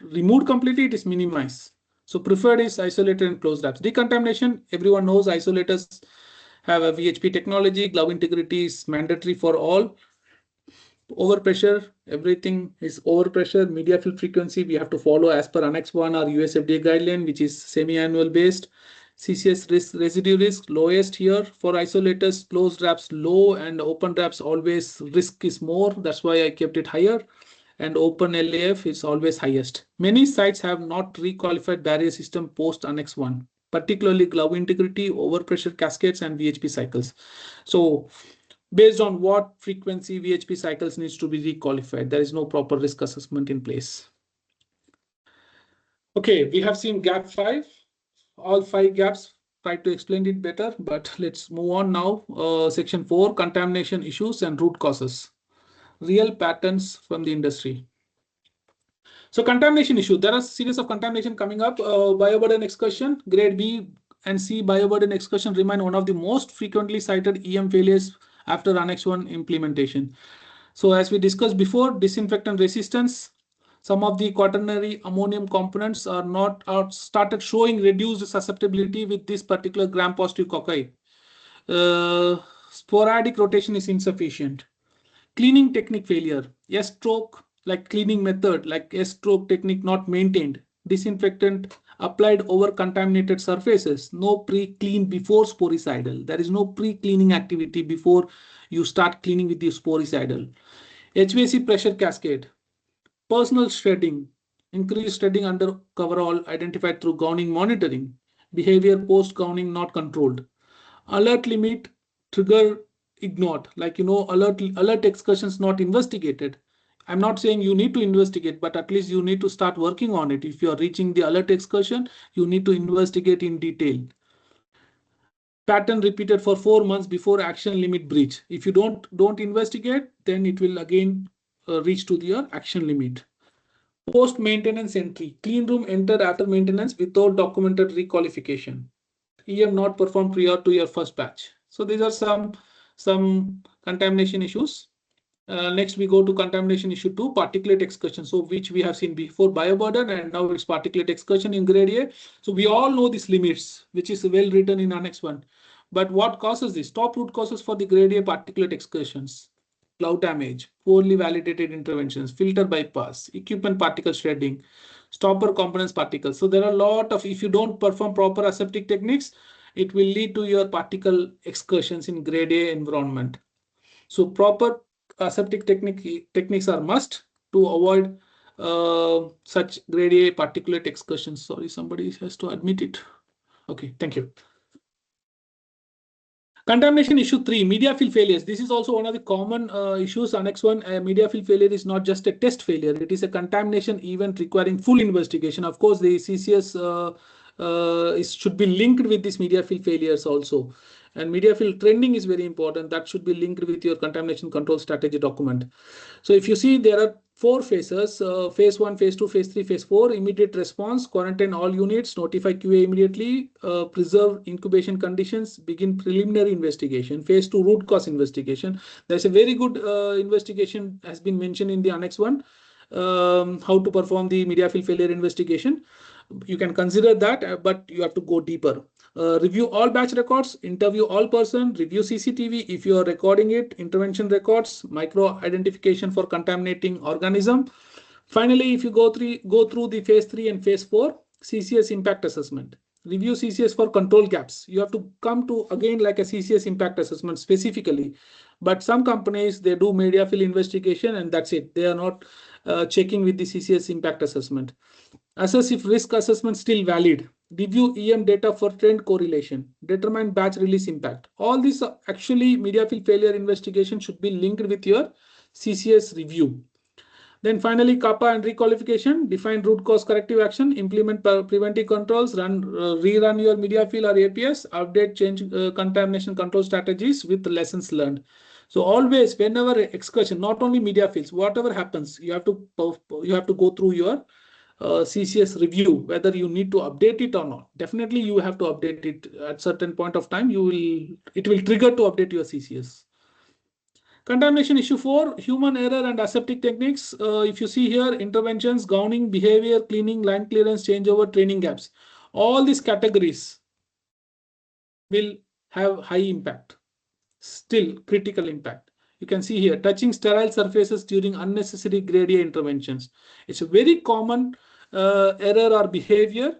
removed completely, it is minimized. So preferred is isolated and closed wraps. Decontamination, everyone knows isolators have a VHP technology. Glove integrity is mandatory for all. Overpressure, everything is overpressure. Media fill frequency, we have to follow as per Annex 1 or US FDA guideline, which is semi-annual based. CCS risk, residue risk, lowest here for isolators, closed wraps low, and open wraps always risk is more. That's why I kept it higher. And open LAF is always highest. Many sites have not requalified barrier system post Annex 1, particularly glove integrity, overpressure cascades, and VHP cycles. So based on what frequency VHP cycles needs to be requalified, there is no proper risk assessment in place. Okay, we have seen gap 5, all 5 gaps. Try to explain it better, but let's move on now. Section 4, contamination issues and root causes. Real patterns from the industry. So contamination issue, there are a series of contamination coming up. Bioburden excursion, grade B and C bioburden excursion remain one of the most frequently cited EM failures after Annex 1 implementation. So as we discussed before, disinfectant resistance, some of the quaternary ammonium components are started showing reduced susceptibility with this particular gram-positive cocci. Sporadic rotation is insufficient. Cleaning technique failure, S-stroke like cleaning method like S-stroke technique not maintained. Disinfectant applied over contaminated surfaces. No pre-clean before sporicidal. There is no pre-cleaning activity before you start cleaning with the sporicidal. HVAC pressure cascade. Personal shredding. Increased shredding under coverall identified through gowning monitoring. Behavior post gowning not controlled. Alert limit trigger ignored. Like, alert excursions not investigated. I'm not saying you need to investigate, but at least you need to start working on it. If you are reaching the alert excursion, you need to investigate in detail. Pattern repeated for 4 months before action limit breach. If you don't investigate, then it will again reach to your action limit. Post maintenance entry. Clean room entered after maintenance without documented requalification. EM not performed prior to your first batch. So these are some contamination issues. Next, we go to contamination issue 2, particulate excursion. So which we have seen before bioburden, and now it's particulate excursion in grade A. So we all know these limits, which is well written in Annex 1. But what causes this? Top root causes for the grade A particulate excursions: glove damage, poorly validated interventions, filter bypass, equipment particle shredding, stopper components particles. So there are a lot of, if you don't perform proper aseptic techniques, it will lead to your particle excursions in grade A environment. So proper aseptic techniques are must to avoid such grade A particulate excursions. Sorry, somebody has to admit it. Okay, thank you. Contamination issue 3, media fill failures. This is also one of the common issues. Annex 1, media fill failure is not just a test failure. It is a contamination event requiring full investigation. Of course, the CCS should be linked with these media fill failures also. And media fill trending is very important. That should be linked with your contamination control strategy document. So if you see, there are 4 phases, phase 1, phase 2, phase 3, phase 4, immediate response, quarantine all units, notify QA immediately, preserve incubation conditions, begin preliminary investigation, phase 2, root cause investigation. There's a very good investigation has been mentioned in the Annex 1, how to perform the media fill failure investigation. You can consider that, but you have to go deeper. Review all batch records, interview all person, review CCTV if you are recording it, intervention records, micro identification for contaminating organism. Finally, if you go through the phase 3 and phase 4, CCS impact assessment. Review CCS for control gaps. You have to come to again like a CCS impact assessment specifically. But some companies, they do media fill investigation and that's it. They are not checking with the CCS impact assessment. Assess if risk assessment still valid. Review EM data for trend correlation. Determine batch release impact. All this actually media fill failure investigation should be linked with your CCS review. Then finally, CAPA and requalification. Define root cause corrective action. Implement preventive controls. Rerun your media fill or APS. Update change contamination control strategies with lessons learned. So always, whenever excursion, not only media fills, whatever happens, you have to go through your CCS review, whether you need to update it or not. Definitely you have to update it at certain point of time. It will trigger to update your CCS. Contamination issue 4, human error and aseptic techniques. If you see here, interventions, gowning, behavior, cleaning, line clearance, changeover, training gaps. All these categories will have high impact, still critical impact. You can see here, touching sterile surfaces during unnecessary grade A interventions. It's a very common error or behavior,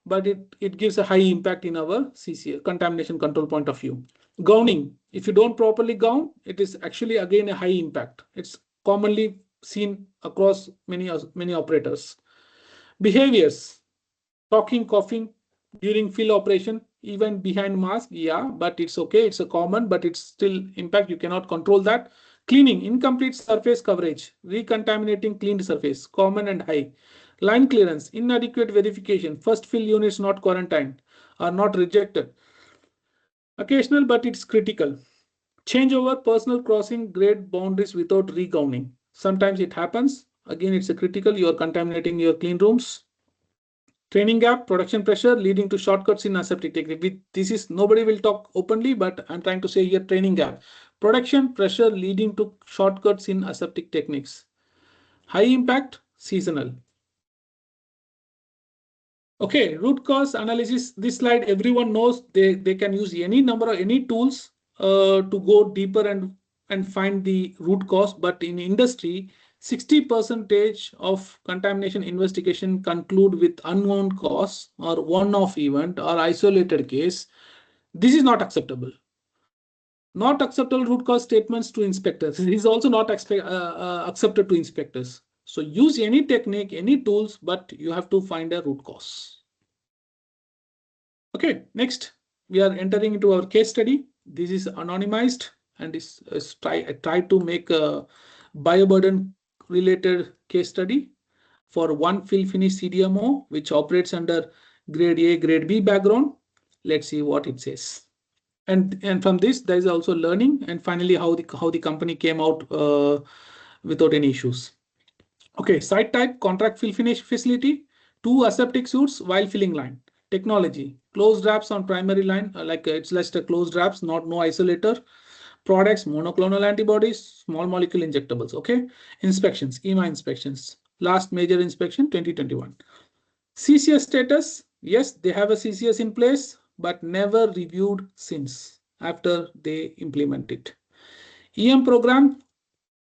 but it gives a high impact in our CCS contamination control point of view. Gowning, if you don't properly gown, it is actually again a high impact. It's commonly seen across many operators. Behaviors, talking, coughing during field operation, even behind mask, yeah, but it's okay. It's a common, but it's still impact. You cannot control that. Cleaning, incomplete surface coverage, recontaminating cleaned surface, common and high. Line clearance, inadequate verification, first fill units not quarantined are not rejected. Occasional, but it's critical. Changeover, personal crossing grade boundaries without regowning. Sometimes it happens. Again, it's a critical. You are contaminating your clean rooms. Training gap, production pressure leading to shortcuts in aseptic technique. This is nobody will talk openly, but I'm trying to say here training gap. Production pressure leading to shortcuts in aseptic techniques. High impact, seasonal. Okay, root cause analysis. This slide, everyone knows they can use any number of any tools to go deeper and find the root cause. But in industry, 60% of contamination investigation conclude with unknown cause or one-off event or isolated case. This is not acceptable. Not acceptable root cause statements to inspectors. This is also not accepted to inspectors. So use any technique, any tools, but you have to find a root cause. Okay, next we are entering into our case study. This is anonymized and I tried to make a bioburden related case study for one fill finish CDMO, which operates under grade A, grade B background. Let's see what it says. And from this, there is also learning, and finally how the company came out without any issues. Okay, site type, contract fill finish facility, 2 aseptic suites while filling line. Technology, closed wraps on primary line, it's just a closed wraps, no isolator. Products, monoclonal antibodies, small molecule injectables. Okay, inspections, EMA inspections. Last major inspection 2021. CCS status, yes, they have a CCS in place, but never reviewed since after they implement it. EM program,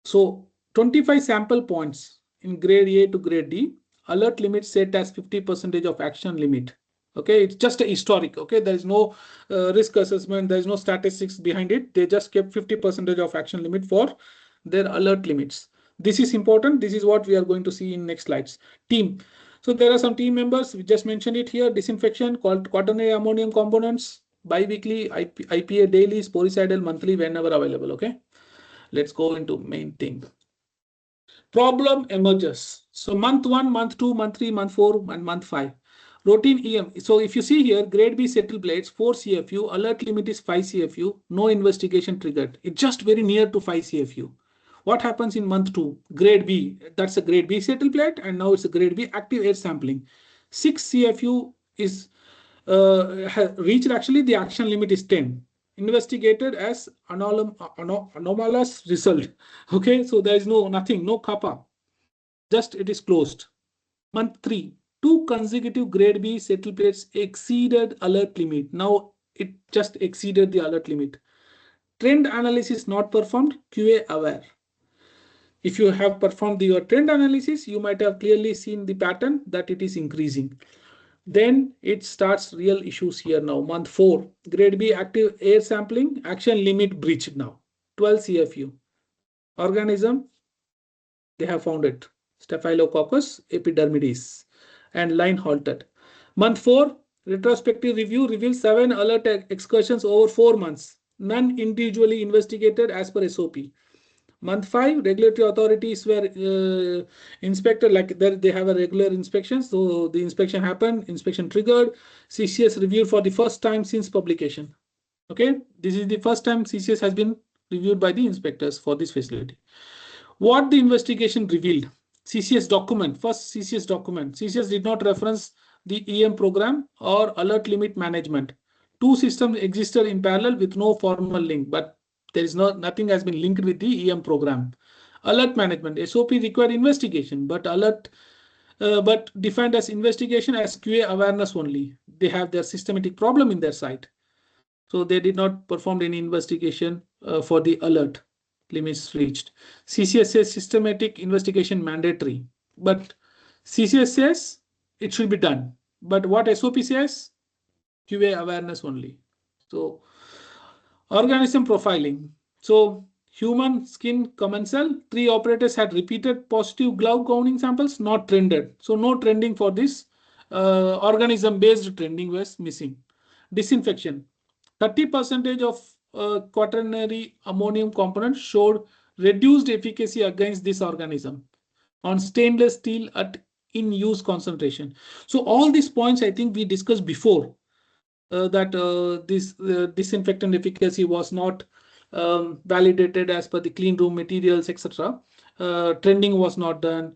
so 25 sample points in grade A to grade D, alert limit set as 50% of action limit. Okay, it's just a historic. Okay, there is no risk assessment, there is no statistics behind it. They just kept 50% of action limit for their alert limits. This is important. This is what we are going to see in next slides. Team. So there are some team members. We just mentioned it here. Disinfection, quaternary ammonium components, bi-weekly, IPA daily, sporicidal monthly, whenever available. Okay, let's go into main thing. Problem emerges. So month 1, month 2, month 3, month 4, and month 5. Routine EM. So if you see here, grade B settle plates, 4 CFU, alert limit is 5 CFU, no investigation triggered. It's just very near to 5 CFU. What happens in month 2? Grade B, that's a grade B settle plate, and now it's a grade B active air sampling. 6 CFU is reached. Actually, the action limit is 10. Investigated as anomalous result. Okay, so there is nothing, no kappa. Just it is closed. Month 3. 2 consecutive grade B settle plates exceeded alert limit. Now it just exceeded the alert limit. Trend analysis not performed, QA aware. If you have performed your trend analysis, you might have clearly seen the pattern that it is increasing. Then it starts real issues here now. Month 4, grade B active air sampling, action limit breached now. 12 CFU. Organism, they have found it. Staphylococcus epidermidis. And line halted. Month 4, retrospective review reveals 7 alert excursions over 4 months. None individually investigated as per SOP. Month 5, regulatory authorities were inspected, like they have a regular inspection. So the inspection happened, inspection triggered, CCS reviewed for the first time since publication. Okay, this is the first time CCS has been reviewed by the inspectors for this facility. What the investigation revealed? CCS document, first CCS document. CCS did not reference the EM program or alert limit management. 2 systems existed in parallel with no formal link, but there is nothing has been linked with the EM program. Alert management, SOP required investigation, but defined as investigation as QA awareness only. They have their systematic problem in their site. So they did not perform any investigation for the alert limits reached. CCS says systematic investigation mandatory, but CCS says it should be done. But what SOP says? QA awareness only. So organism profiling. So human skin commensal, 3 operators had repeated positive glove counting samples, not trended. So no trending for this. Organism-based trending was missing. Disinfection. 30% of quaternary ammonium component showed reduced efficacy against this organism on stainless steel at in-use concentration. So all these points I think we discussed before, that this disinfectant efficacy was not validated as per the clean room materials, etc. Trending was not done,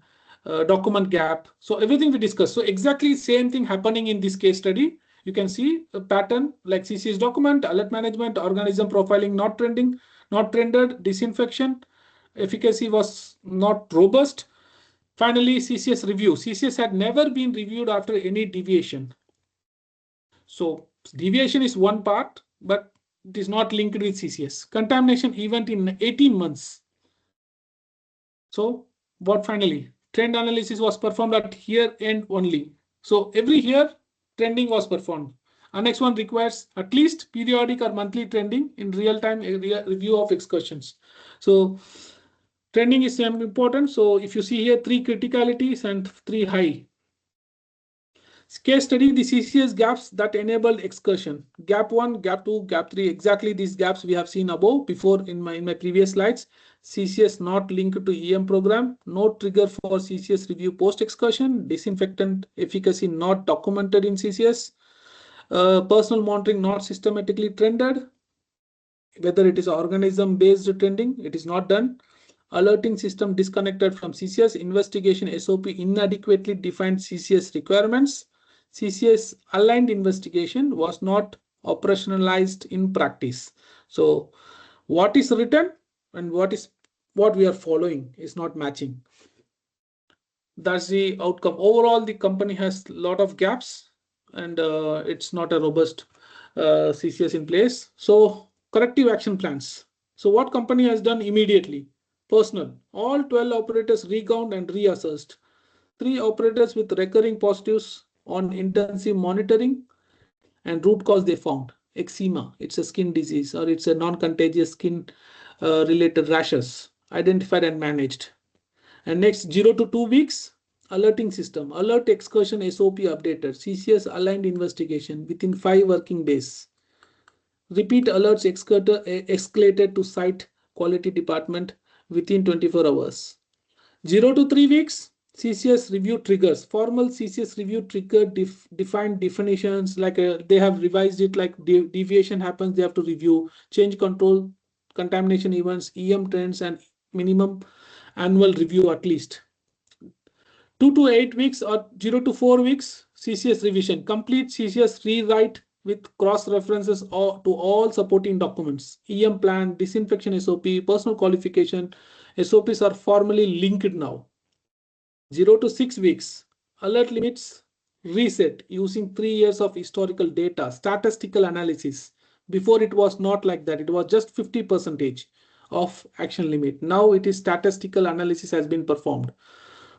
document gap. So everything we discussed. So exactly same thing happening in this case study. You can see a pattern like CCS document, alert management, organism profiling not trending, not trended, disinfection, efficacy was not robust. Finally, CCS review. CCS had never been reviewed after any deviation. So deviation is one part, but it is not linked with CCS. Contamination event in 18 months. So what finally? Trend analysis was performed at year end only. So every year trending was performed. Our next one requires at least periodic or monthly trending in real time review of excursions. So trending is important. So if you see here 3 criticalities and 3 high. Case study the CCS gaps that enabled excursion. Gap 1, gap 2, gap 3. Exactly these gaps we have seen above before in my previous slides. CCS not linked to EM program. No trigger for CCS review post excursion. Disinfectant efficacy not documented in CCS. Personal monitoring not systematically trended. Whether it is organism based trending, it is not done. Alerting system disconnected from CCS. Investigation SOP inadequately defined CCS requirements. CCS aligned investigation was not operationalized in practice. So what is written and what we are following is not matching. That's the outcome. Overall, the company has a lot of gaps and it's not a robust CCS in place. So corrective action plans. So what company has done immediately? Personal. All 12 operators recount and reassessed. 3 operators with recurring positives on intensive monitoring and root cause they found. Eczema. It's a skin disease or it's a non-contagious skin related rashes. Identified and managed. And next 0 to 2 weeks. Alerting system. Alert excursion SOP updated. CCS aligned investigation within 5 working days. Repeat alerts escalated to site quality department within 24 hours. 0 to 3 weeks, CCS review triggers. Formal CCS review trigger defined definitions like they have revised it like deviation happens, they have to review, change control, contamination events, EM trends, and minimum annual review at least. 2 to 8 weeks or 0 to 4 weeks, CCS revision. Complete CCS rewrite with cross references to all supporting documents. EM plan, disinfection SOP, personal qualification. SOPs are formally linked now. 0 to 6 weeks, alert limits reset using 3 years of historical data, statistical analysis. Before it was not like that. It was just 50% of action limit. Now it is statistical analysis has been performed.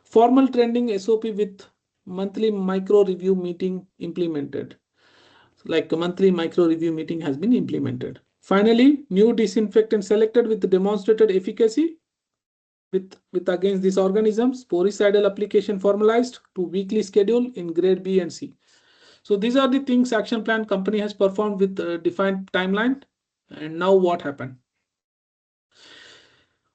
Formal trending SOP with monthly micro review meeting implemented. Like a monthly micro review meeting has been implemented. Finally, new disinfectant selected with demonstrated efficacy with against these organisms. Sporicidal application formalized to weekly schedule in grade B and C. So these are the things action plan company has performed with a defined timeline. And now what happened?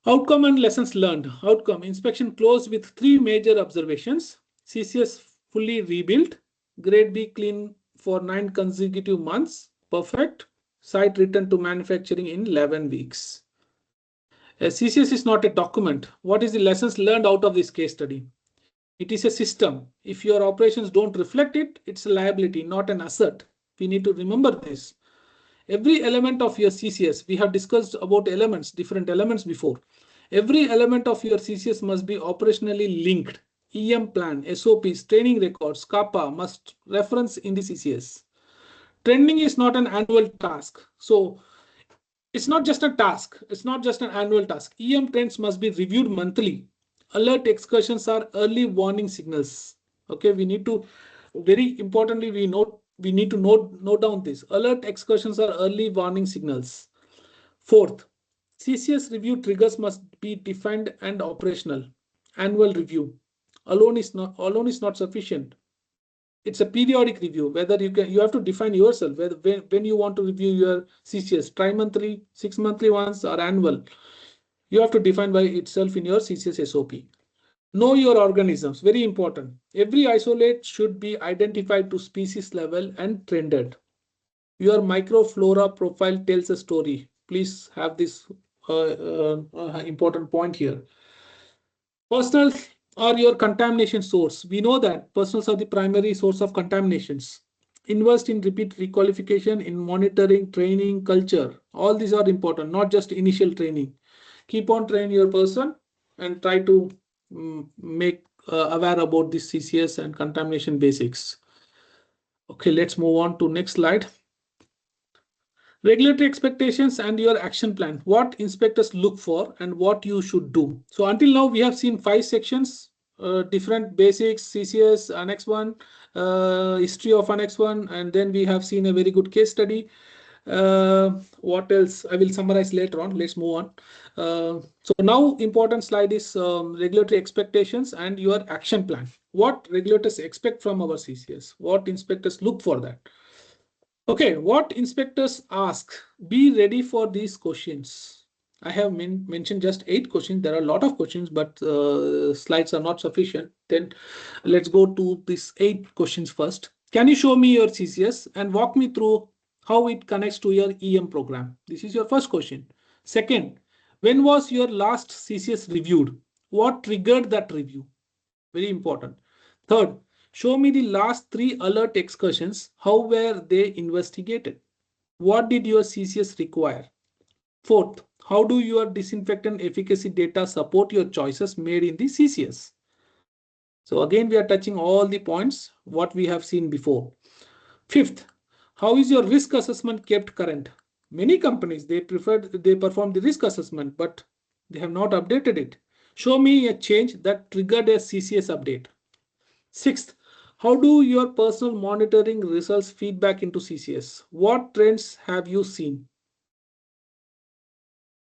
Outcome and lessons learned. Outcome inspection closed with 3 major observations. CCS fully rebuilt. Grade B clean for 9 consecutive months. Perfect. Site returned to manufacturing in 11 weeks. CCS is not a document. What is the lessons learned out of this case study? It is a system. If your operations don't reflect it, it's a liability, not an asset. We need to remember this. Every element of your CCS, we have discussed about elements, different elements before. Every element of your CCS must be operationally linked. EM plan, SOPs, training records, kappa must reference in the CCS. Trending is not an annual task. So it's not just a task. It's not just an annual task. EM trends must be reviewed monthly. Alert excursions are early warning signals. Okay, we need to very importantly, we need to note down this. Alert excursions are early warning signals. Fourth, CCS review triggers must be defined and operational. Annual review alone is not sufficient. It's a periodic review. Whether you have to define yourself whether when you want to review your CCS, tri-monthly, 6-monthly ones, or annual. You have to define by itself in your CCS SOP. Know your organisms, very important. Every isolate should be identified to species level and trended. Your microflora profile tells a story. Please have this important point here. Personals are your contamination source. We know that personals are the primary source of contaminations. Invest in repeat requalification, in monitoring, training, culture. All these are important, not just initial training. Keep on training your person and try to make aware about this CCS and contamination basics. Okay, let's move on to next slide. Regulatory expectations and your action plan. What inspectors look for and what you should do. So until now, we have seen 5 sections, different basics, CCS, Annex 1, history of Annex 1, and then we have seen a very good case study. What else? I will summarize later on. Let's move on. So now important slide is regulatory expectations and your action plan. What regulators expect from our CCS? What inspectors look for that? Okay, what inspectors ask? Be ready for these questions. I have mentioned just 8 questions. There are a lot of questions, but slides are not sufficient. Then let's go to these 8 questions first. Can you show me your CCS and walk me through how it connects to your EM program? This is your first question. Second, when was your last CCS reviewed? What triggered that review? Very important. Third, show me the last 3 alert excursions. How were they investigated? What did your CCS require? Fourth, how do your disinfectant efficacy data support your choices made in the CCS? So again, we are touching all the points what we have seen before. Fifth, how is your risk assessment kept current? Many companies, they perform the risk assessment, but they have not updated it. Show me a change that triggered a CCS update. Sixth, how do your personal monitoring results feedback into CCS? What trends have you seen?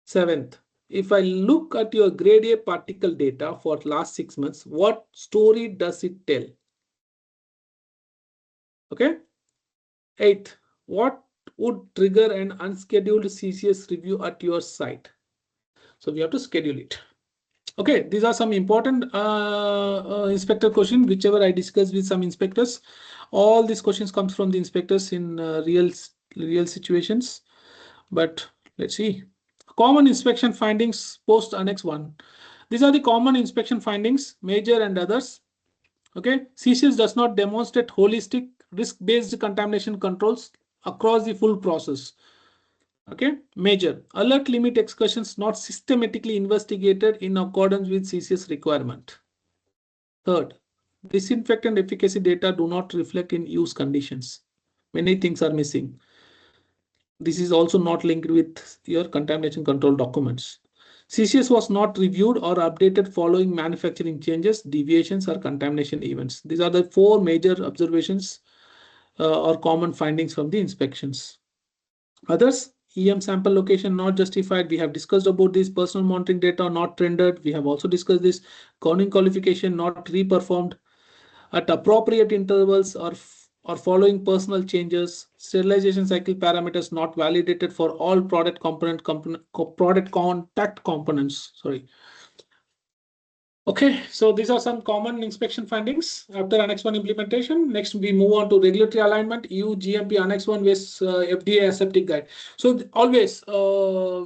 Seventh, if I look at your grade A particle data for last 6 months, what story does it tell? Okay. Eighth, what would trigger an unscheduled CCS review at your site? So we have to schedule it. Okay, these are some important inspector questions, whichever I discussed with some inspectors. All these questions comes from the inspectors in real situations. But let's see. Common inspection findings post Annex 1. These are the common inspection findings, major and others. Okay, CCS does not demonstrate holistic risk-based contamination controls across the full process. Okay, major alert limit excursions not systematically investigated in accordance with CCS requirement. Third, disinfectant efficacy data do not reflect in use conditions. Many things are missing. This is also not linked with your contamination control documents. CCS was not reviewed or updated following manufacturing changes, deviations, or contamination events. These are the 4 major observations or common findings from the inspections. Others, EM sample location not justified. We have discussed about this. Personal monitoring data not rendered. We have also discussed this. Corning qualification not reperformed at appropriate intervals or following personal changes. Sterilization cycle parameters not validated for all product contact components. Sorry. Okay, so these are some common inspection findings after Annex 1 implementation. Next, we move on to regulatory alignment, EU GMP Annex 1 with FDA aseptic guide. So always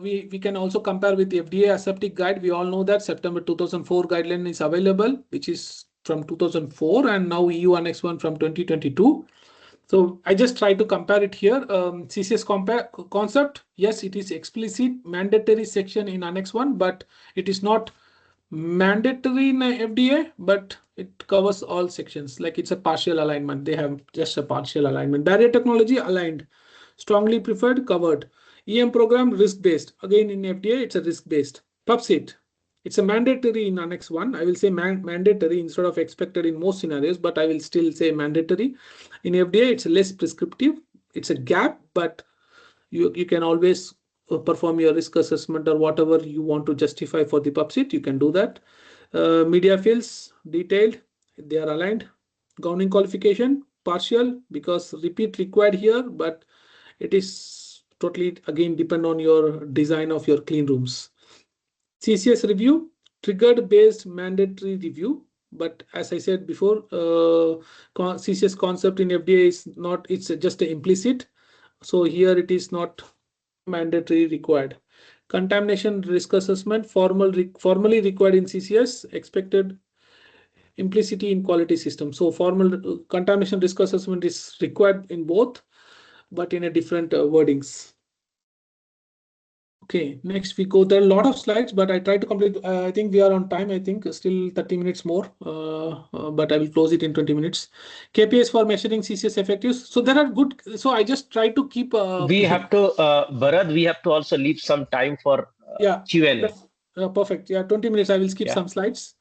we can also compare with the FDA aseptic guide. We all know that September 2004 guideline is available, which is from 2004, and now EU Annex 1 from 2022. So I just try to compare it here. CCS concept, yes, it is explicit mandatory section in Annex 1, but it is not mandatory in FDA, but it covers all sections. Like it's a partial alignment. They have just a partial alignment. Barrier technology aligned, strongly preferred, covered. EM program risk-based. Again in FDA, it's a risk-based. PubSit, It's a mandatory in Annex 1. I will say mandatory instead of expected in most scenarios, but I will still say mandatory. In FDA, it's less prescriptive. It's a gap, but you can always perform your risk assessment or whatever you want to justify for the PubSit. You can do that. Media fields, detailed, they are aligned. Governing qualification, partial, because repeat required here, but it is totally again depend on your design of your clean rooms. CCS review, triggered based mandatory review. But as I said before, CCS concept in FDA is not, it's just implicit. So here it is not mandatory required. Contamination risk assessment, formally required in CCS, expected implicity in quality system. So formal contamination risk assessment is required in both, but in a different wordings. Okay, next we go. There are a lot of slides, but I try to complete. I think we are on time. I think still 30 minutes more, but I will close it in 20 minutes. KPIs for measuring CCS effectiveness. So there are good. So I just try to keep. We have to, Bharat, we have to also leave some time for yeah, Q&A. Perfect. Yeah, 20 minutes. I will skip some slides.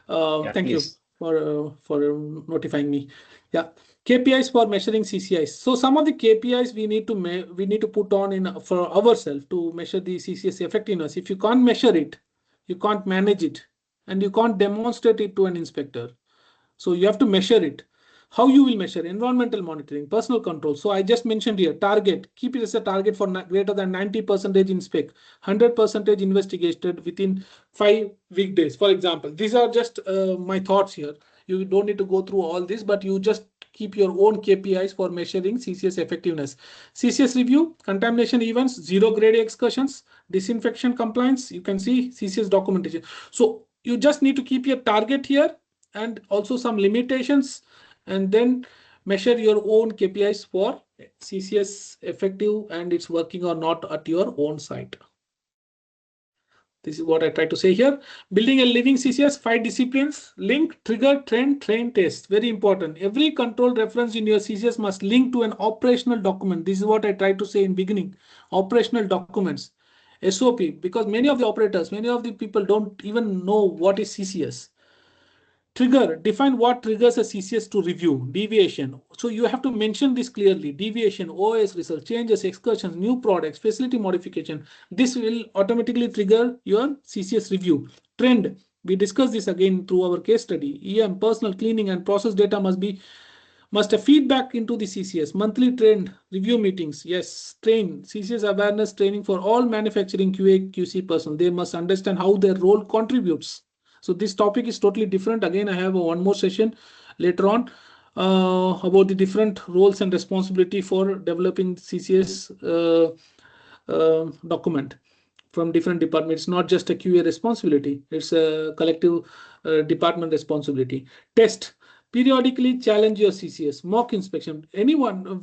Thank please. you for notifying me. Yeah. KPIs for measuring CCIs. So some of the KPIs we need to put on in for ourselves to measure the CCS effectiveness. If you can't measure it, you can't manage it, and you can't demonstrate it to an inspector. So you have to measure it. How you will measure? Environmental monitoring, personal control. So I just mentioned here, target. Keep it as a target for greater than 90% inspect, 100% investigated within 5 weekdays. For example, these are just my thoughts here. You don't need to go through all this, but you just keep your own KPIs for measuring CCS effectiveness. CCS review, contamination events, zero grade excursions, disinfection compliance. You can see CCS documentation. So you just need to keep your target here and also some limitations, and then measure your own KPIs for CCS effective and it's working or not at your own site. This is what I try to say here. Building a living CCS, 5 disciplines: link, trigger, trend, train, test. Very important. Every control reference in your CCS must link to an operational document. This is what I tried to say in beginning. Operational documents, SOP, because many of the operators, many of the people don't even know what is CCS. Trigger, define what triggers a CCS to review. Deviation. So you have to mention this clearly. Deviation, OS results, changes, excursions, new products, facility modification. This will automatically trigger your CCS review. Trend. We discussed this again through our case study. EM, personal cleaning and process data must have feedback into the CCS. Monthly trend review meetings. Yes, train. CCS awareness training for all manufacturing QA QC personnel. They must understand how their role contributes. So this topic is totally different. Again, I have one more session later on about the different roles and responsibility for developing CCS document from different departments. It's not just a QA responsibility. It's a collective department responsibility. Test. Periodically challenge your CCS. Mock inspection. Anyone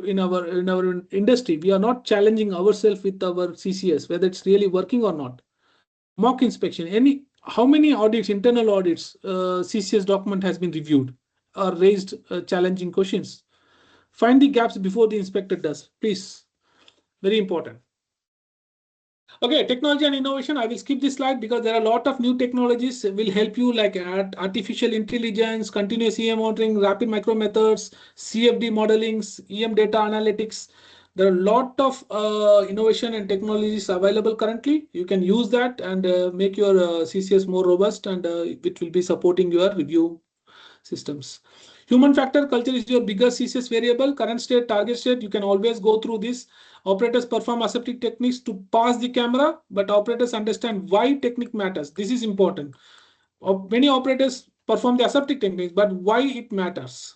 in our industry, we are not challenging ourselves with our CCS, whether it's really working or not. Mock inspection. How many audits, internal audits, CCS document has been reviewed or raised challenging questions? Find the gaps before the inspector does, please. Very important. Okay, technology and innovation. I will skip this slide because there are a lot of new technologies will help you, like artificial intelligence, continuous EM monitoring, rapid micro methods, CFD modeling, EM data analytics. There are a lot of innovation and technologies available currently. You can use that and make your CCS more robust, and it will be supporting your review systems. Human factor culture is your biggest CCS variable. Current state, target state, you can always go through this. Operators perform aseptic techniques to pass the camera, but operators understand why technique matters. This is important. Many operators perform the aseptic techniques, but why it matters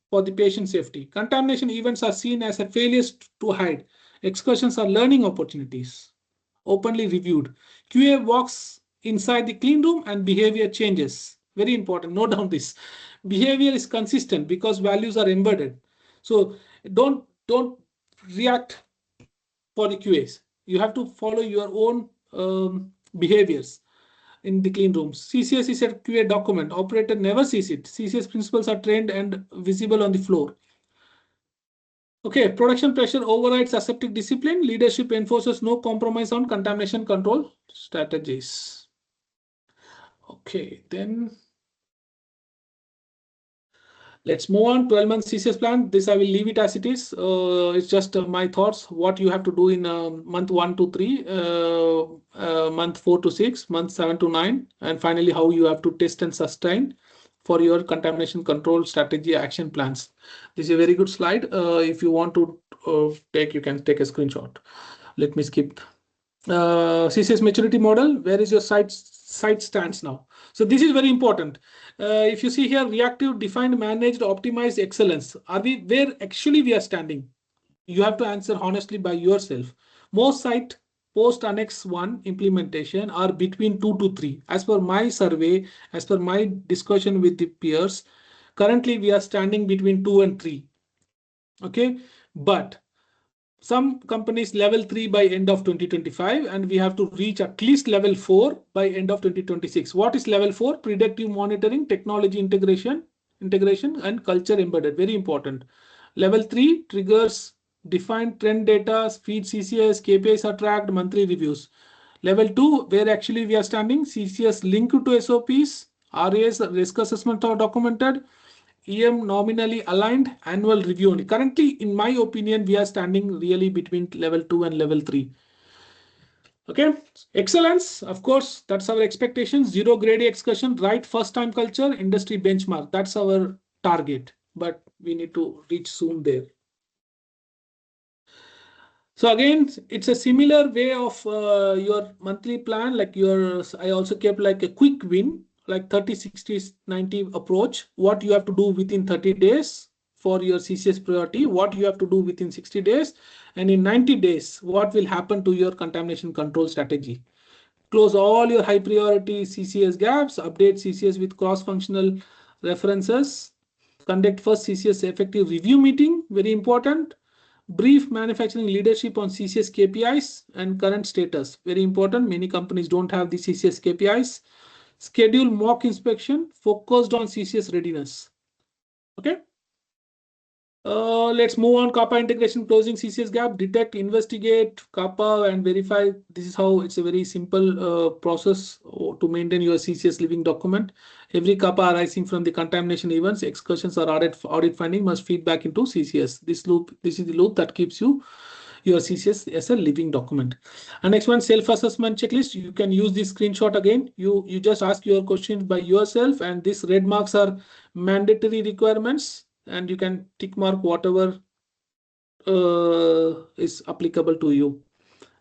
for the patient safety. Contamination events are seen as a failures to hide. Excursions are learning opportunities, openly reviewed. QA walks inside the clean room and behavior changes. Very important. Note down this. Behavior is consistent because values are embedded. So don't react for the QAs. You have to follow your own behaviors in the clean rooms. CCS is a QA document. Operator never sees it. CCS principles are trained and visible on the floor. Okay, production pressure overrides aseptic discipline. Leadership enforces no compromise on contamination control strategies. Okay, then let's move on. 12-month CCS plan. This I will leave it as it is. It's just my thoughts. What you have to do in month 1 to 3, month 4 to 6, month 7 to 9, and finally how you have to test and sustain for your contamination control strategy action plans. This is a very good slide. If you want to take, you can take a screenshot. Let me skip. CCS maturity model. Where is your site stands now? So this is very important. If you see here, reactive, defined, managed, optimized, excellence. Are we where actually we are standing? You have to answer honestly by yourself. Most site post Annex 1 implementation are between 2 to 3. As per my survey, as per my discussion with the peers, currently we are standing between 2 and 3. Okay, but some companies level 3 by end of 2025, and we have to reach at least level 4 by end of 2026. What is level 4? Predictive monitoring, technology integration and culture embedded. Very important. Level 3 triggers defined trend data, feed CCS, KPIs are tracked, monthly reviews. Level 2, where actually we are standing, CCS linked to SOPs, RAS risk assessment are documented, EM nominally aligned, annual review only. Currently, in my opinion, we are standing really between level 2 and level 3. Okay, excellence, of course, that's our expectation. Zero grade excursion, right first time culture, industry benchmark. That's our target, but we need to reach soon there. So again, it's a similar way of your monthly plan. Like I also kept like a quick win, like 30, 60, 90 approach. What you have to do within 30 days for your CCS priority, what you have to do within 60 days, and in 90 days, what will happen to your contamination control strategy. Close all your high priority CCS gaps, update CCS with cross-functional references, conduct first CCS effective review meeting, very important. Brief manufacturing leadership on CCS KPIs and current status. Very important. Many companies don't have the CCS KPIs. Schedule mock inspection focused on CCS readiness. Okay. Let's move on. Kappa integration, closing CCS gap, detect, investigate, Kappa and verify. This is how it's a very simple process to maintain your CCS living document. Every Kappa arising from the contamination events, excursions or audit finding must feed back into CCS. This is the loop that keeps your CCS as a living document. And next one, self-assessment checklist. You can use this screenshot again. You just ask your questions by yourself, and these red marks are mandatory requirements. And you can tick mark whatever is applicable to you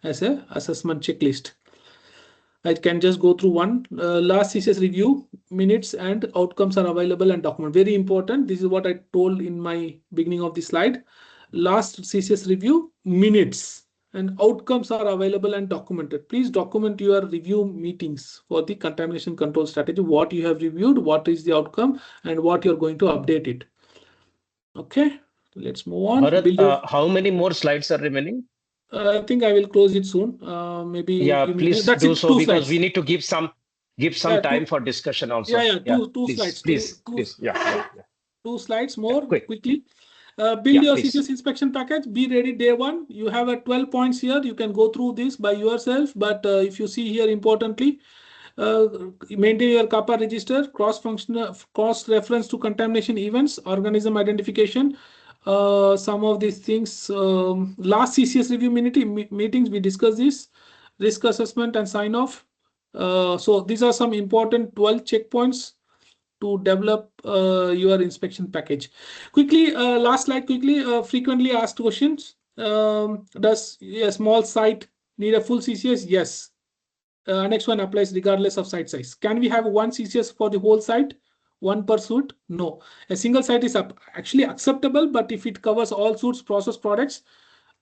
as a assessment checklist. I can just go through one. Last CCS review minutes and outcomes are available and document. Very important. This is what I told in my beginning of the slide. Last CCS review minutes and outcomes are available and documented. Please document your review meetings for the contamination control strategy. What you have reviewed, what is the outcome, and what you're going to update it. Okay, let's move on. Bharat, how many more slides are remaining? I think I will close it soon. Maybe yeah, please that's do it, so, because slides. we need to give some time for discussion also. Two please, slides. Please. Two slides more quickly. Build your CCS inspection package. Be ready day one. You have a 12 points here. You can go through this by yourself. But if you see here, importantly, maintain your Kappa register, cross-functional, cross-reference to contamination events, organism identification. Some of these things, last CCS review meetings, we discussed this, risk assessment and sign off. So these are some important 12 checkpoints to develop your inspection package. Quickly, last slide quickly, frequently asked questions. Does a small site need a full CCS? Yes. Next one applies regardless of site size. Can we have one CCS for the whole site? One per suite? No. A single site is actually acceptable, but if it covers all suites, process products,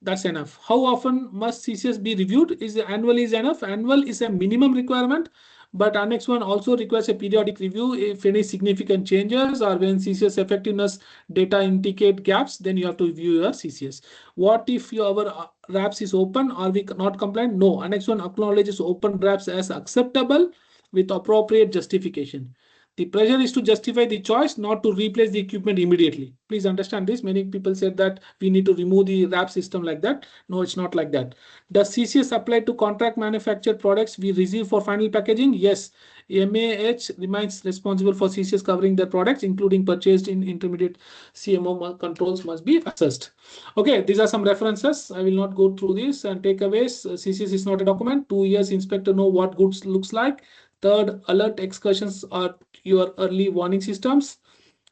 that's enough. How often must CCS be reviewed? Annual is enough. Annual is a minimum requirement, but Annex 1 also requires a periodic review if any significant changes or when CCS effectiveness data indicate gaps, then you have to review your CCS. What if our RAPS is open? Are we not compliant? No. Annex 1 acknowledges open RAPS as acceptable with appropriate justification. The pressure is to justify the choice, not to replace the equipment immediately. Please understand this. Many people said that we need to remove the wrap system like that. No, it's not like that. Does CCS apply to contract manufactured products we receive for final packaging? Yes. MAH remains responsible for CCS covering their products, including purchased in intermediate. CMO controls must be assessed. Okay, these are some references. I will not go through this and takeaways. CCS is not a document. 2 years inspector know what goods looks like. Third, alert excursions are your early warning systems.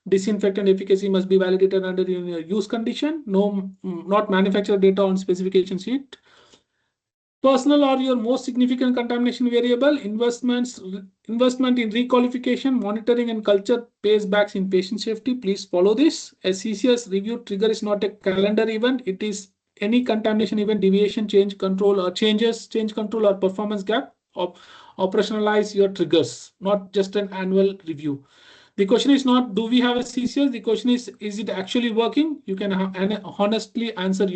Disinfectant efficacy must be validated under your use condition. No, not manufacturer data on specification sheet. Personal or your most significant contamination variable. Investment in requalification, monitoring, and culture pays back in patient safety. Please follow this. A CCS review trigger is not a calendar event. It is any contamination event, deviation, change control, or change control, or performance gap. Operationalize your triggers, not just an annual review. The question is not, do we have a CCS? The question is it actually working? You can honestly answer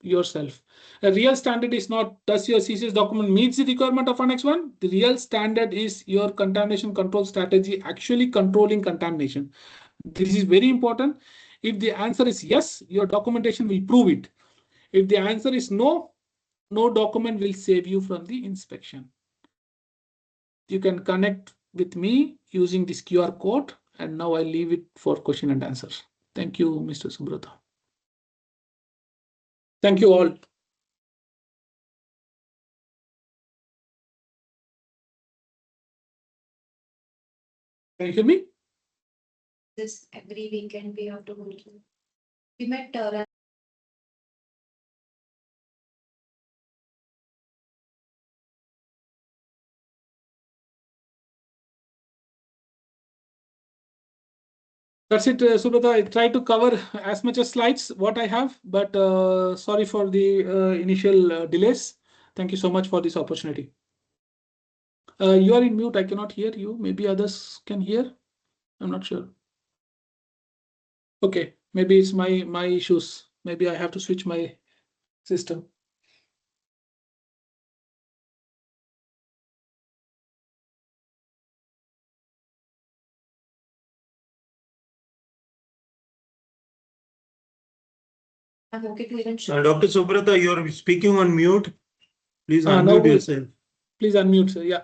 yourself. A real standard is not, does your CCS document meets the requirement of Annex 1? The real standard is your contamination control strategy actually controlling contamination. This is very important. If the answer is yes, your documentation will prove it. If the answer is no, no document will save you from the inspection. You can connect with me using this QR code, and now I leave it for question and answer. Thank you, Mr. Subrata. Thank you all. Can you hear me? This every weekend we have to go through. We met That's it, Subrata. I try to cover as much as slides what I have, but sorry for the initial delays. Thank you so much for this opportunity. You are in mute. I cannot hear you. Maybe others can hear. I'm not sure. Okay, maybe it's my issues. Maybe I have to switch my system. I'm okay to even show. Dr. Subrata, you're speaking on mute. Please No, unmute yourself. Please unmute, sir. Yeah.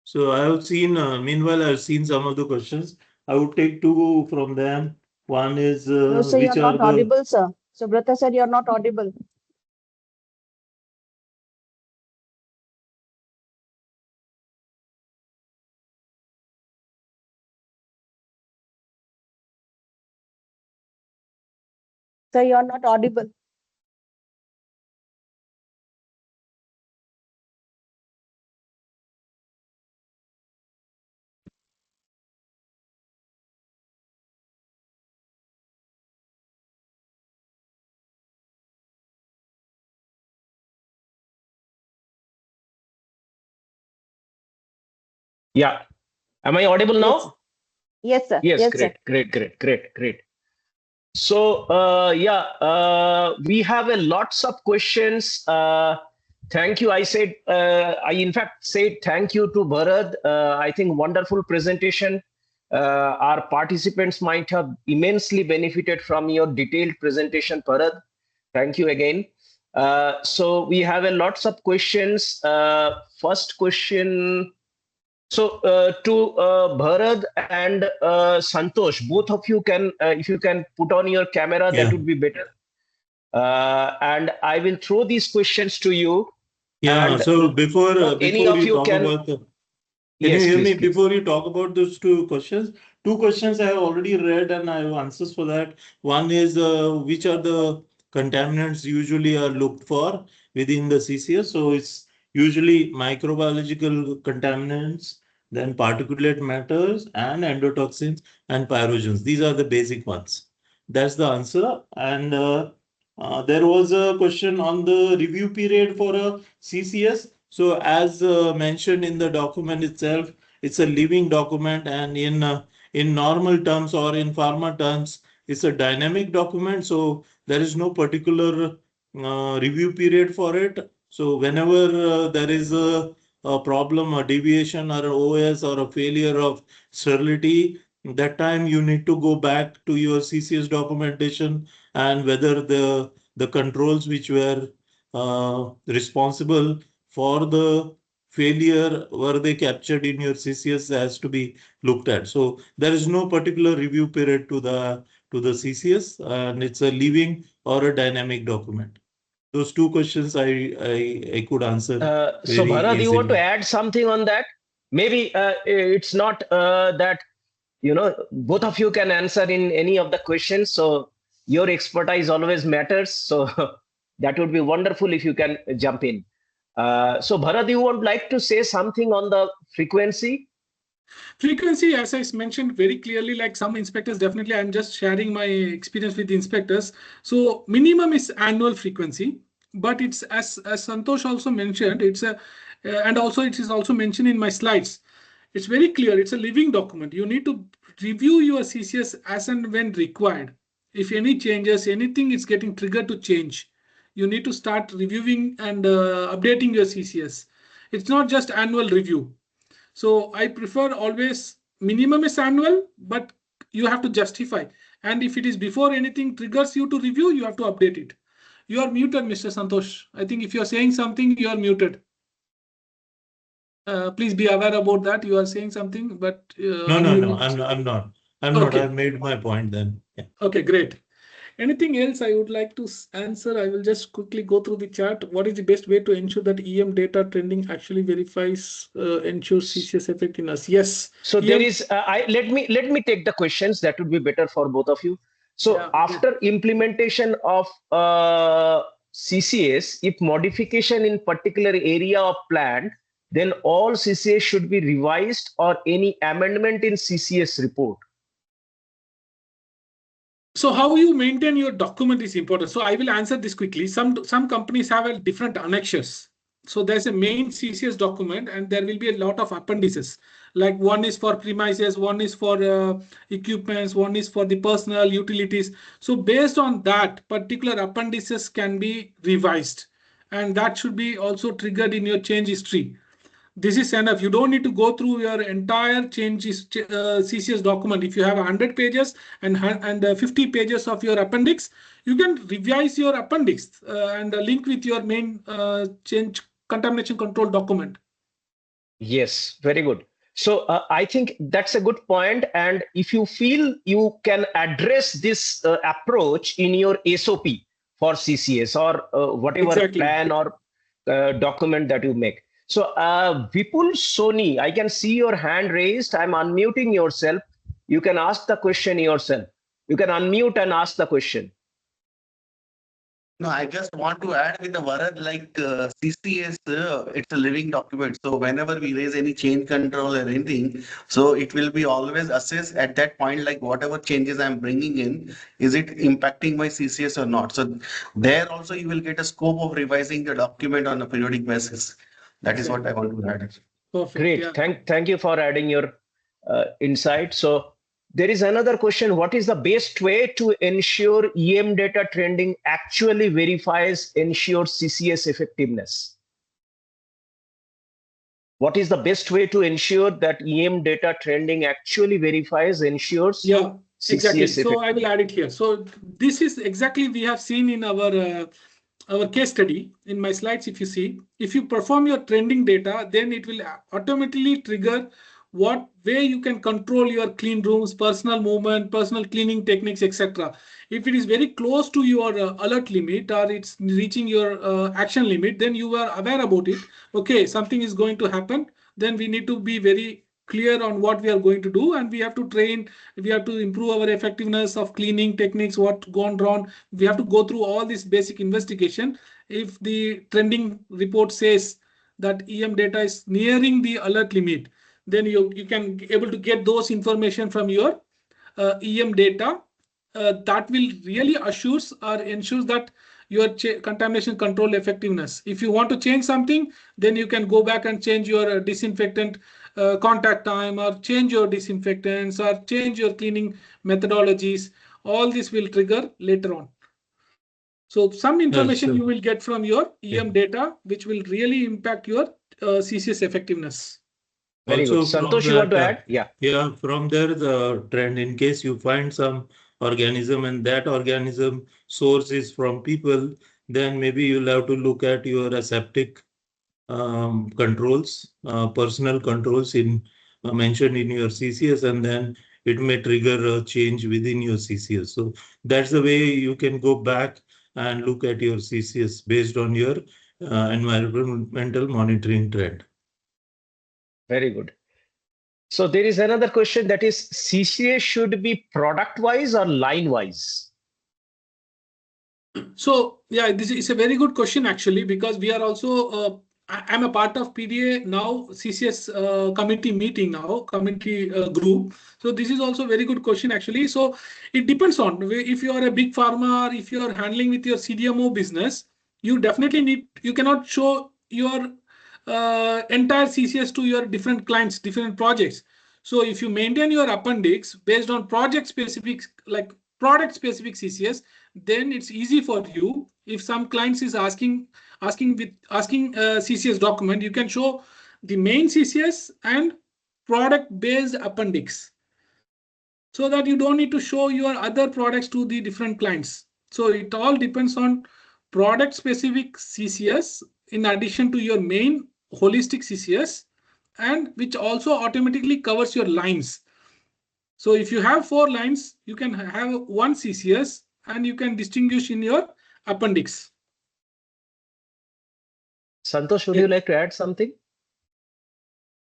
So I have seen, meanwhile, I've seen some of the questions. I would take two from them. One is No, sir, which you're are not the audible, sir. Subrata said you're not audible. Sir, you're not audible. Yeah. Am I audible now? Yes, sir. Yes, Yes, great, sir. great. So, we have lots of questions. Thank you. I in fact said thank you to Bharat. I think wonderful presentation. Our participants might have immensely benefited from your detailed presentation, Bharat. Thank you again. So we have lots of questions. First question. So to Bharat and Santosh, both of you can, if you can put on your camera, that would be better. And I will throw these questions to you. Yeah. And so before any of you can. Can you hear me? Please. Before you talk about those two questions I have already read and I have answers for that. One is which are the contaminants usually are looked for within the CCS. So it's usually microbiological contaminants, then particulate matters and endotoxins and pyrogens. These are the basic ones. That's the answer. And there was a question on the review period for a CCS. So as mentioned in the document itself, it's a living document, and in normal terms or in pharma terms, it's a dynamic document. So there is no particular review period for it. So whenever there is a problem, a deviation, or an OS, or a failure of sterility, that time you need to go back to your CCS documentation, and whether the controls which were responsible for the failure, were they captured in your CCS, has to be looked at. So there is no particular review period to the CCS, and it's a living or a dynamic document. Those two questions I could answer So very Bharat, you want to easily. add something on that? Maybe it's not that both of you can answer in any of the questions. So your expertise always matters. So that would be wonderful if you can jump in. So Bharat, you would like to say something on the frequency? Frequency, as I mentioned very clearly, like some inspectors, definitely, I'm just sharing my experience with the inspectors. So minimum is annual frequency, but it's as Santosh also mentioned, it's a, and also it is also mentioned in my slides. It's very clear. It's a living document. You need to review your CCS as and when required. If any changes, anything is getting triggered to change, you need to start reviewing and updating your CCS. It's not just annual review. So I prefer always minimum is annual, but you have to justify. And if it is before anything triggers you to review, you have to update it. You are muted, Mr. Santosh. I think if you are saying something, you are muted. Please be aware about that. You are saying something, but No, I'm not. Okay. I've made my point then. Yeah. Okay, great. Anything else I would like to answer? I will just quickly go through the chart. What is the best way to ensure that EM data trending actually verifies, ensures CCS effectiveness? Yes. So EM, there is. Let me take the questions. That would be better for both of you. So Yeah, after implementation of CCS, if modification in particular area of plant, then all CCS should be revised, or any amendment in CCS report. So how you maintain your document is important. So I will answer this quickly. Some companies have a different annexures. So there's a main CCS document, and there will be a lot of appendices. Like one is for premises, one is for equipments, one is for the personal utilities. So based on that, particular appendices can be revised, and that should be also triggered in your change history. This is enough. You don't need to go through your entire changes CCS document. If you have 100 pages and 50 pages of your appendix, you can revise your appendix and link with your main change contamination control document. Yes, very good. So I think that's a good point. And if you feel you can address this approach in your SOP for CCS, or whatever Exactly. plan or document that you make. So Vipul Soni, I can see your hand raised. I'm unmuting yourself. You can ask the question yourself. You can unmute and ask the question. No, I just want to add with the Varad, like CCS, it's a living document. So whenever we raise any change control or anything, so it will be always assessed at that point, like whatever changes I'm bringing in, is it impacting my CCS or not? So there also you will get a scope of revising the document on a periodic basis. That is what I want to add. Perfect. Great. Yeah. Thank you for adding your insight. So there is another question. What is the best way to ensure EM data trending actually ensures CCS effectiveness? What is the best way to ensure that EM data trending actually ensures Yeah, exactly. CCS So I will add it here. So this is exactly we have seen in our case study in my slides. If you see, if you perform your trending data, then it will automatically trigger what way you can control your clean rooms, personal movement, personal cleaning techniques, etc. If it is very close to your alert limit, or it's reaching your action limit, then you are aware about it. Okay, something is going to happen. Then we need to be very clear on what we are going to do, and we have to train, we have to improve our effectiveness of cleaning techniques, what gone wrong. We have to go through all this basic investigation. If the trending report says that EM data is nearing the alert limit, then you can able to get those information from your EM data. That will really assures or ensures that your contamination control effectiveness. If you want to change something, then you can go back and change your disinfectant contact time, or change your disinfectants, or change your cleaning methodologies. All this will trigger later on. So some information sure. you will get from your EM data, which will really impact your CCS effectiveness. Very good. Also from Santosh, you want to that, add? Yeah. yeah, from there, the trend, in case you find some organism and that organism source is from people, then maybe you'll have to look at your aseptic controls, personal controls in mentioned in your CCS, and then it may trigger a change within your CCS. So that's the way you can go back and look at your CCS based on your environmental monitoring trend. Very good. So there is another question, that is CCS should be product wise or line wise? So yeah, this is a very good question actually, because we are also I'm a part of PDA now, CCS committee meeting now, committee group. So this is also a very good question actually. So it depends on if you are a big pharma or if you are handling with your CDMO business, you definitely you cannot show your entire CCS to your different clients, different projects. So if you maintain your appendix based on project specific, like product specific CCS, then it's easy for you. If some clients is asking CCS document, you can show the main CCS and product based appendix, so that you don't need to show your other products to the different clients. So it all depends on product specific CCS in addition to your main holistic CCS, and which also automatically covers your lines. So if you have 4 lines, you can have one CCS and you can distinguish in your appendix. Santosh, would you like to add something?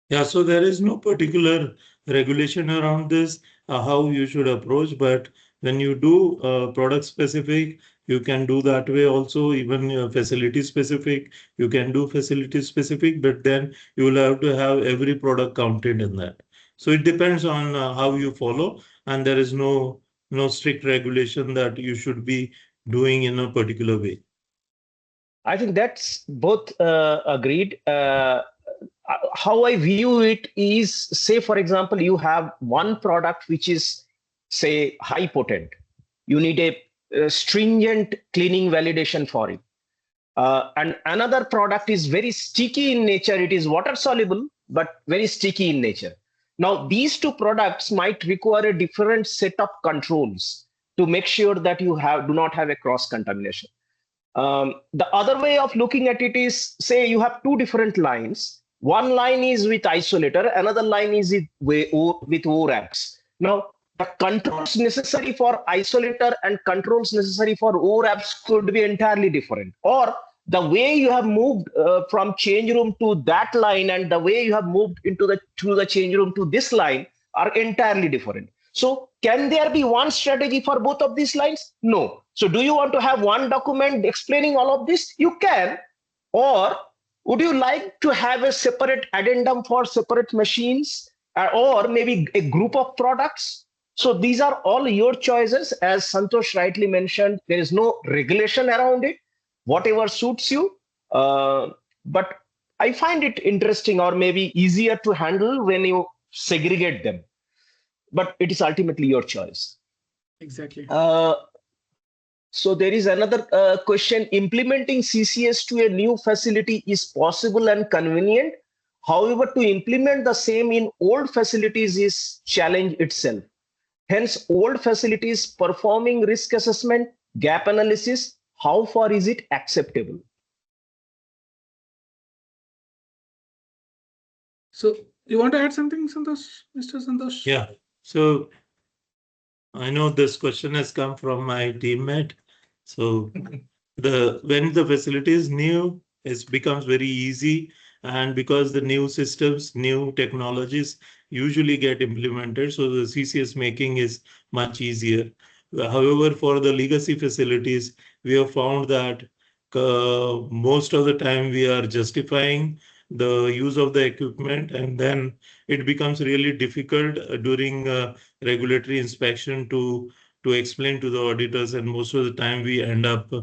Yeah, so there is no particular regulation around this, how you should approach, but when you do product specific, you can do that way also. Even facility specific, you can do facility specific, but then you will have to have every product counted in that. So it depends on how you follow, and there is no strict regulation that you should be doing in a particular way. I think that's both agreed. How I view it is, say, for example, you have one product which is, say, high potent. You need a stringent cleaning validation for it. And another product is very sticky in nature. It is water soluble, but very sticky in nature. Now, these two products might require a different set of controls to make sure that you do not have a cross contamination. The other way of looking at it is, say you have 2 different lines. One line is with isolator, another line is with ORAPs. Now, the controls necessary for isolator and controls necessary for ORAPs could be entirely different. Or the way you have moved from change room to that line and the way you have moved through the change room to this line are entirely different. So can there be one strategy for both of these lines? No. So do you want to have one document explaining all of this? You can. Or would you like to have a separate addendum for separate machines, or maybe a group of products? So these are all your choices. As Santosh rightly mentioned, there is no regulation around it. Whatever suits you. But I find it interesting, or maybe easier to handle when you segregate them. But it is ultimately your choice. Exactly. So there is another question. Implementing CCS to a new facility is possible and convenient. However, to implement the same in old facilities is challenge itself. Hence, old facilities performing risk assessment, gap analysis, how far is it acceptable? So you want to add something, Santosh, Mr. Santosh? Yeah. So I know this question has come from my teammate. So when the facility is new, it becomes very easy. And because the new systems, new technologies usually get implemented, so the CCS making is much easier. However, for the legacy facilities, we have found that most of the time we are justifying the use of the equipment, and then it becomes really difficult during regulatory inspection to explain to the auditors, and most of the time we end up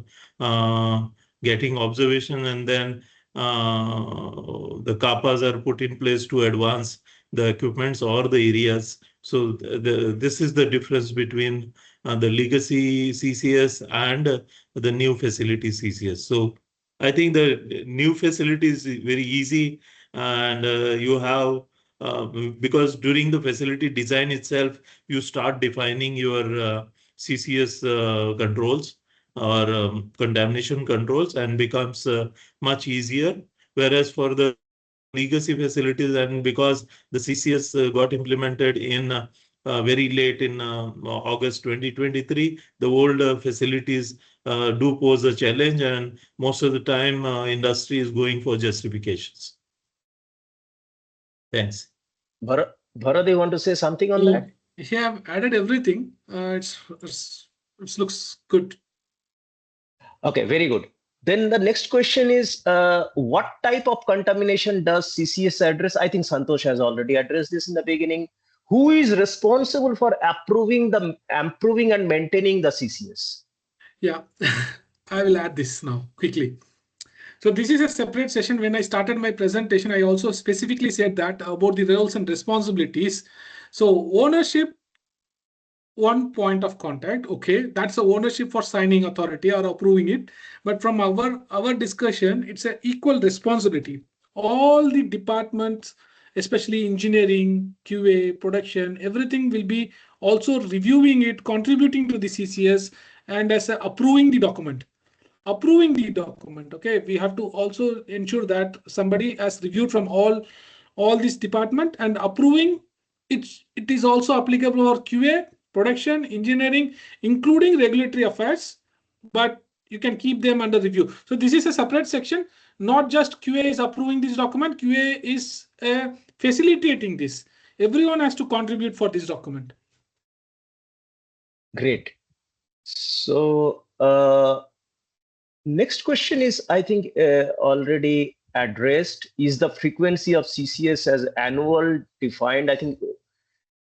getting observation, and then the CAPAs are put in place to advance the equipments or the areas. So this is the difference between the legacy CCS and the new facility CCS. So I think the new facility is very easy, and you have because during the facility design itself, you start defining your CCS controls or contamination controls, and becomes much easier. Whereas for the legacy facilities, and because the CCS got implemented in very late in August 2023, the old facilities do pose a challenge, and most of the time industry is going for justifications. Thanks. Bharat, you want to say something on that? Yeah, I've added everything. It looks good. Okay, very good. Then the next question is, what type of contamination does CCS address? I think Santosh has already addressed this in the beginning. Who is responsible for improving and maintaining the CCS? Yeah, I will add this now quickly. So this is a separate session. When I started my presentation, I also specifically said that about the roles and responsibilities. So ownership, one point of contact. Okay, that's the ownership for signing authority or approving it. But from our discussion, it's an equal responsibility. All the departments, especially engineering, QA, production, everything will be also reviewing it, contributing to the CCS, and as approving the document. Okay, we have to also ensure that somebody has reviewed from all this department and approving. It is also applicable for QA, production, engineering, including regulatory affairs, but you can keep them under review. So this is a separate section. Not just QA is approving this document, QA is facilitating this. Everyone has to contribute for this document. Great. So next question is, I think already addressed, is the frequency of CCS as annual defined? I think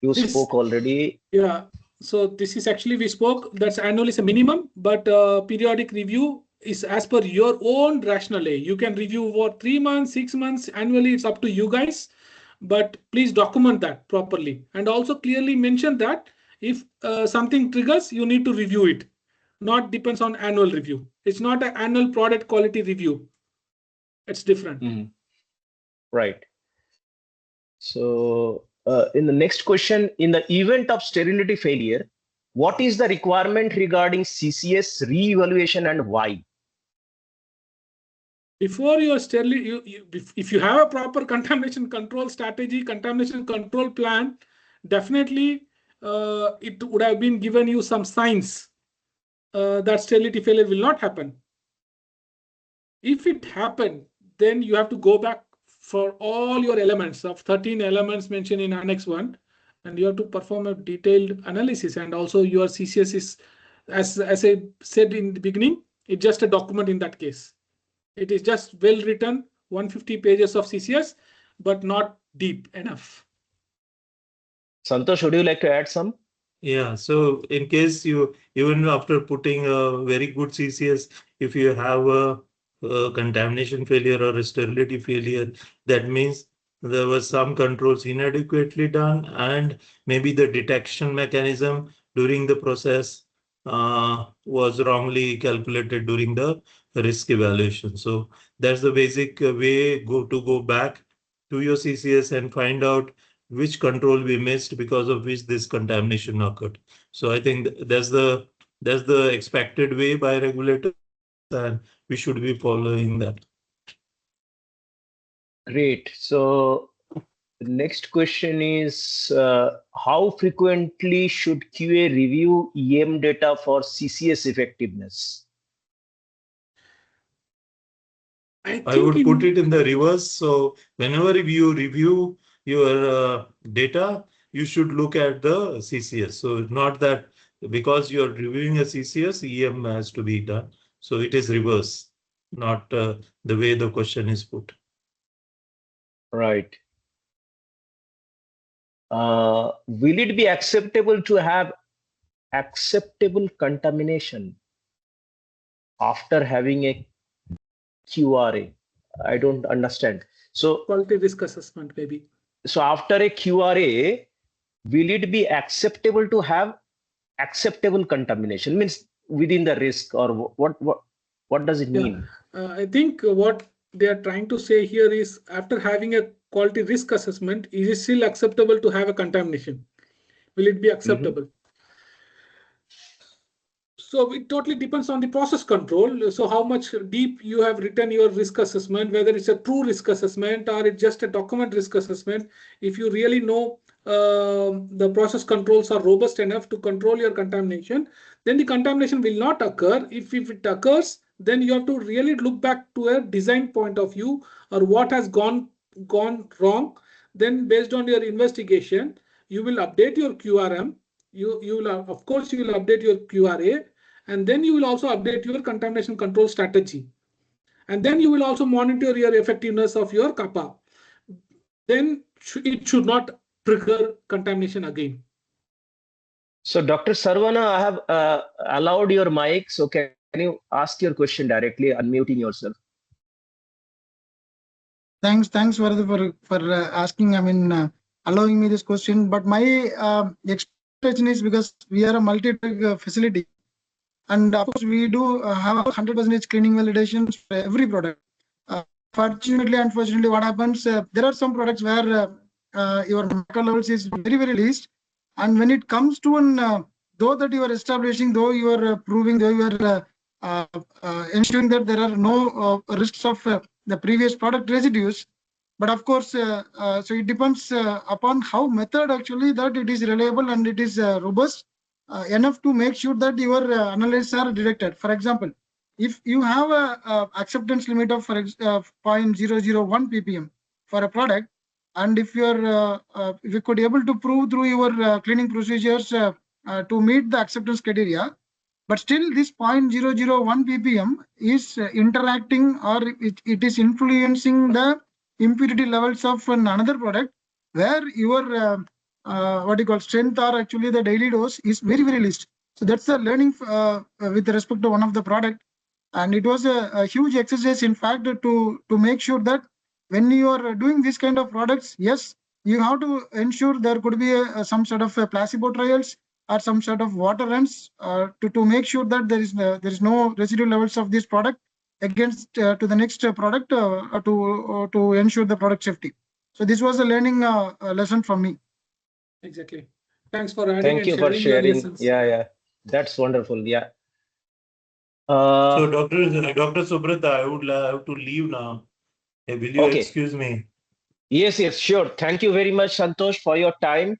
you spoke already. Yeah. So this is actually, we spoke, that's annual is a minimum, but periodic review is as per your own rationale. You can review for 3 months, 6 months, annually, it's up to you guys. But please document that properly. And also clearly mention that if something triggers, you need to review it. Not depends on annual review. It's not an annual product quality review. It's different. Right. So in the next question, in the event of sterility failure, what is the requirement regarding CCS re-evaluation and why? Before your sterility, if you have a proper contamination control strategy, contamination control plan, definitely it would have been given you some signs that sterility failure will not happen. If it happened, then you have to go back for all your elements of 13 elements mentioned in Annex 1, and you have to perform a detailed analysis. And also your CCS is, as I said in the beginning, it's just a document in that case. It is just well written, 150 pages of CCS, but not deep enough. Santosh, would you like to add some? Yeah, so in case you, even after putting a very good CCS, if you have a contamination failure or a sterility failure, that means there were some controls inadequately done, and maybe the detection mechanism during the process was wrongly calculated during the risk evaluation. So that's the basic way to go back to your CCS and find out which control we missed because of which this contamination occurred. So I think that's the expected way by regulators, and we should be following that. Great. So the next question is, how frequently should QA review EM data for CCS effectiveness? I would put it in the reverse. So whenever you review your data, you should look at the CCS. So not that because you're reviewing a CCS, EM has to be done. So it is reverse, not the way the question is put. Right. Will it be acceptable to have acceptable contamination after having a QRA? I don't understand. So quality risk assessment, maybe. so after a QRA, will it be acceptable to have acceptable contamination? Means within the risk, or what does it mean? I think what they are trying to say here is, after having a quality risk assessment, is it still acceptable to have a contamination? Will it be acceptable? So it totally depends on the process control. So how much deep you have written your risk assessment, whether it's a true risk assessment or it's just a document risk assessment. If you really know the process controls are robust enough to control your contamination, then the contamination will not occur. If it occurs, then you have to really look back to a design point of view, or what has gone wrong. Then based on your investigation, you will update your QRM. You will, of course, you will update your QRA, and then you will also update your contamination control strategy. And then you will also monitor your effectiveness of your kappa. Then it should not trigger contamination again. So Dr. Sarvana, I have allowed your mic. So can you ask your question directly, unmuting yourself? Thanks, Varadha, for asking. I mean, allowing me this question. But my expectation is, because we are a multi-drug facility, and of course we do have 100% cleaning validations for every product. Fortunately, unfortunately, what happens? There are some products where your macro levels is very least, and when it comes to an though that you are establishing, though you are proving, though you are ensuring that there are no risks of the previous product residues, but of course, so it depends upon how method actually that it is reliable and it is robust enough to make sure that your analyses are detected. For example, if you have a acceptance limit of 0.001 ppm for a product, and if you could able to prove through your cleaning procedures to meet the acceptance criteria, but still this 0.001 ppm is interacting, or it is influencing the impurity levels of another product, where your what you call strength, or actually the daily dose, is very least. So that's a learning with respect to one of the product, and it was a huge exercise, in fact, to make sure that when you are doing this kind of products, yes, you have to ensure there could be some sort of placebo trials or some sort of water runs to make sure that there is no residual levels of this product against to the next product to ensure the product safety. So this was a learning lesson from me. Exactly. Thanks for adding. Thank and you for your sharing. lessons. Yeah, that's wonderful. Yeah. So Dr. Subrata, I would have to leave now. Will you excuse me? Yes, sure. Thank you very much, Santosh, for your time.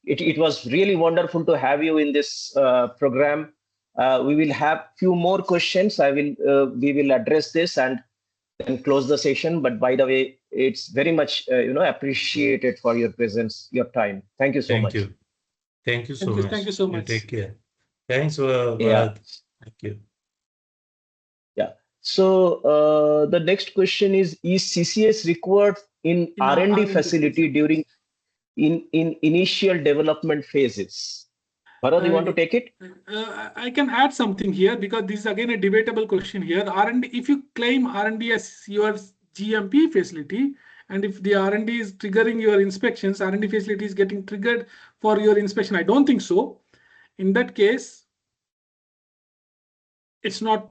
It was really wonderful to have you in this program. We will have few more questions. We will address this and then close the session. But by the way, it's very much appreciated for your presence, your time. Thank you so much. Thank you so much. Thank you so much. Take care. Thanks for Thank you. Yeah. So the next question is CCS required in R&D facility during in initial development phases? Bharat, you want to take it? I can add something here, because this is again a debatable question here. R&D, if you claim R&D as your GMP facility, and if the R&D is triggering your inspections, R&D facility is getting triggered for your inspection, I don't think so. In that case, it's not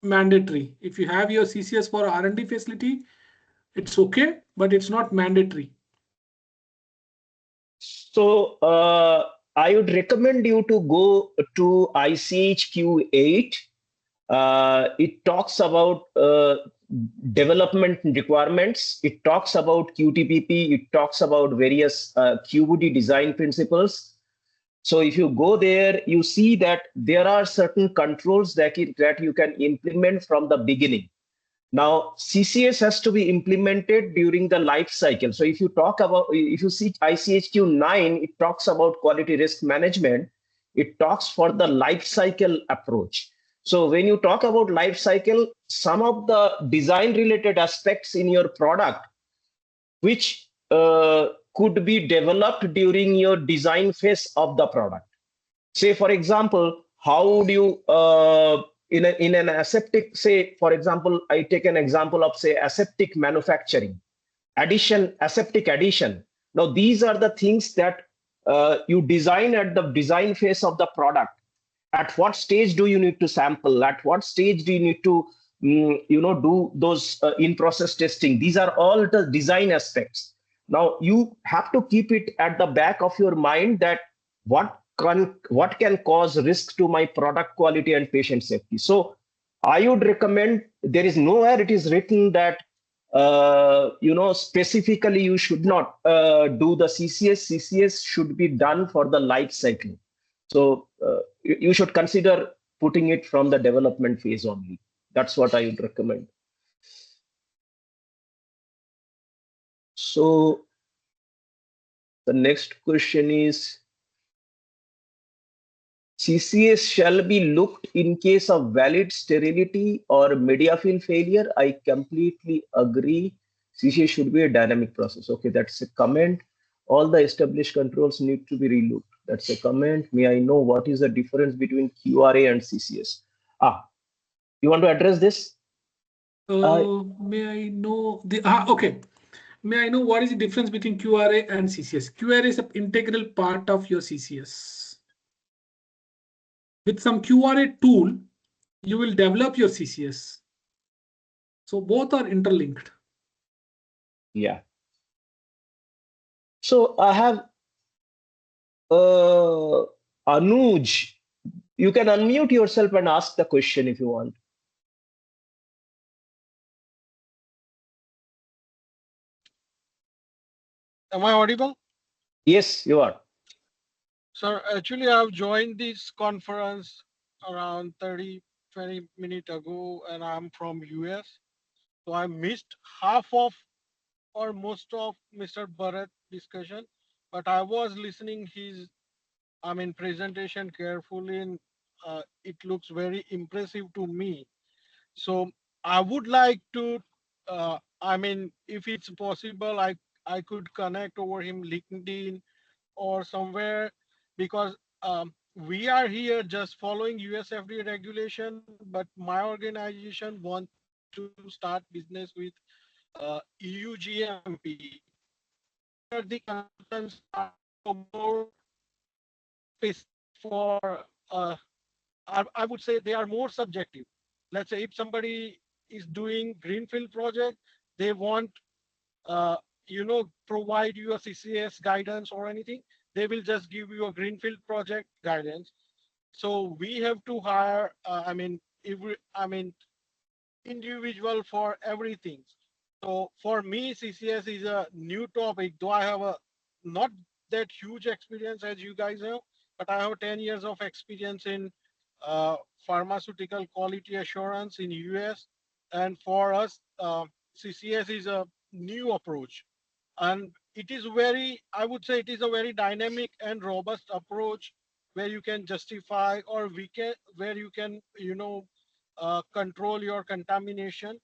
mandatory. If you have your CCS for R&D facility, it's okay, but it's not mandatory. So I would recommend you to go to ICHQ 8. It talks about development requirements. It talks about QTPP. It talks about various QBD design principles. So if you go there, you see that there are certain controls that you can implement from the beginning. Now, CCS has to be implemented during the life cycle. So if you see ICHQ 9, it talks about quality risk management. It talks for the life cycle approach. So when you talk about life cycle, some of the design related aspects in your product, which could be developed during your design phase of the product. Say, for example, how would you in an aseptic, say, for example, I take an example of, say, aseptic manufacturing. aseptic addition. Now, these are the things that you design at the design phase of the product. At what stage do you need to sample? At what stage do you need to do those in-process testing? These are all the design aspects. Now, you have to keep it at the back of your mind that what can cause risk to my product quality and patient safety. So I would recommend, there is nowhere it is written that specifically you should not do the CCS. CCS should be done for the life cycle. So you should consider putting it from the development phase only. That's what I would recommend. So the next question is, CCS shall be looked in case of valid sterility or media fill failure. I completely agree. CCS should be a dynamic process. Okay, that's a comment. All the established controls need to be relooked. That's a comment. May I know what is the difference between QRA and CCS? You want to address this? May I know the okay. May I know what is the difference between QRA and CCS? QRA is an integral part of your CCS. With some QRA tool, you will develop your CCS. So both are interlinked. Yeah. So I have Anuj. You can unmute yourself and ask the question if you want. Am I audible? Yes, you are. Sir, actually, I've joined this conference around 20 minutes ago, and I'm from US. So I missed half of or most of Mr. Bharat's discussion, but I was listening his, presentation carefully, and it looks very impressive to me. So I would like to, if it's possible, I could connect over him LinkedIn or somewhere, because we are here just following US FDA regulation, but my organization wants to start business with EU GMP. Here the consultants are more for, I would say they are more subjective. Let's say if somebody is doing greenfield project, they want provide you a CCS guidance or anything, they will just give you a greenfield project guidance. So we have to hire, individual for everything. So for me, CCS is a new topic, though I have a not that huge experience as you guys have, but I have 10 years of experience in pharmaceutical quality assurance in US. And for us, CCS is a new approach. And it is I would say it is a very dynamic and robust approach where you can justify, or where you can, control your contamination.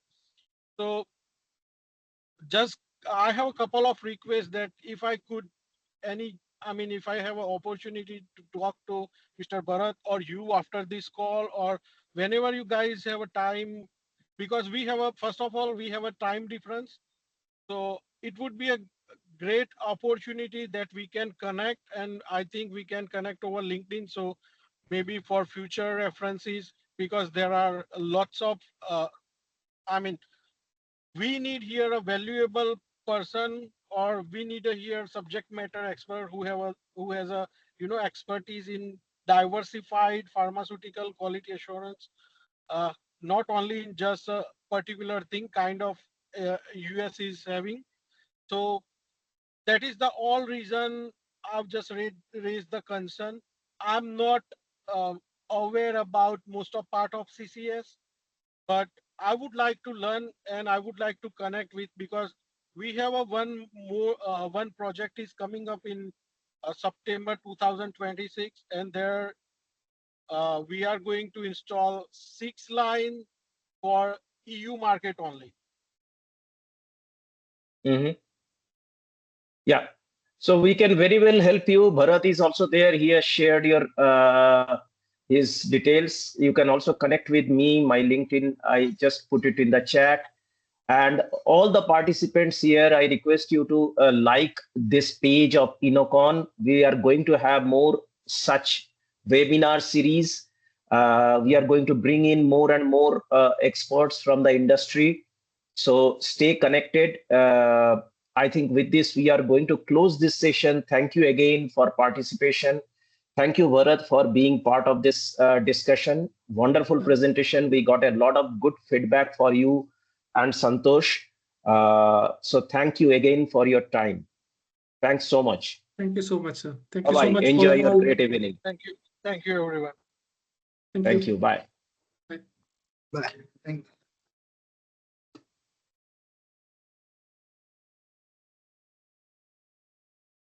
So just, I have a couple of requests that if I could, if I have an opportunity to talk to Mr. Bharat or you after this call, or whenever you guys have a time, because first of all, we have a time difference. So it would be a great opportunity that we can connect, and I think we can connect over LinkedIn. So maybe for future references, because there are lots of, we need here a valuable person, or we need here subject matter expert who has a expertise in diversified pharmaceutical quality assurance, not only in just a particular thing kind of US is having. So that is the all reason I've just raised the concern. I'm not aware about most of part of CCS, but I would like to learn and I would like to connect with, because we have one project is coming up in September 2026, and there we are going to install 6 lines for EU market only. Mm-hmm. Yeah. So we can very well help you. Bharat is also there. He has shared your his details. You can also connect with me. My LinkedIn, I just put it in the chat. And all the participants here, I request you to like this page of inoCon. We are going to have more such webinar series. We are going to bring in more and more experts from the industry. So stay connected. I think with this, we are going to close this session. Thank you again for participation. Thank you, Bharat, for being part of this discussion. Wonderful presentation. We got a lot of good feedback for you and Santosh. So thank you again for your time. Thanks so much. Thank you so much, sir. Thank you so Bye-bye. much. Enjoy your all. great evening. Thank you. Thank you, everyone. Thank you. Bye. Bye. Thank you.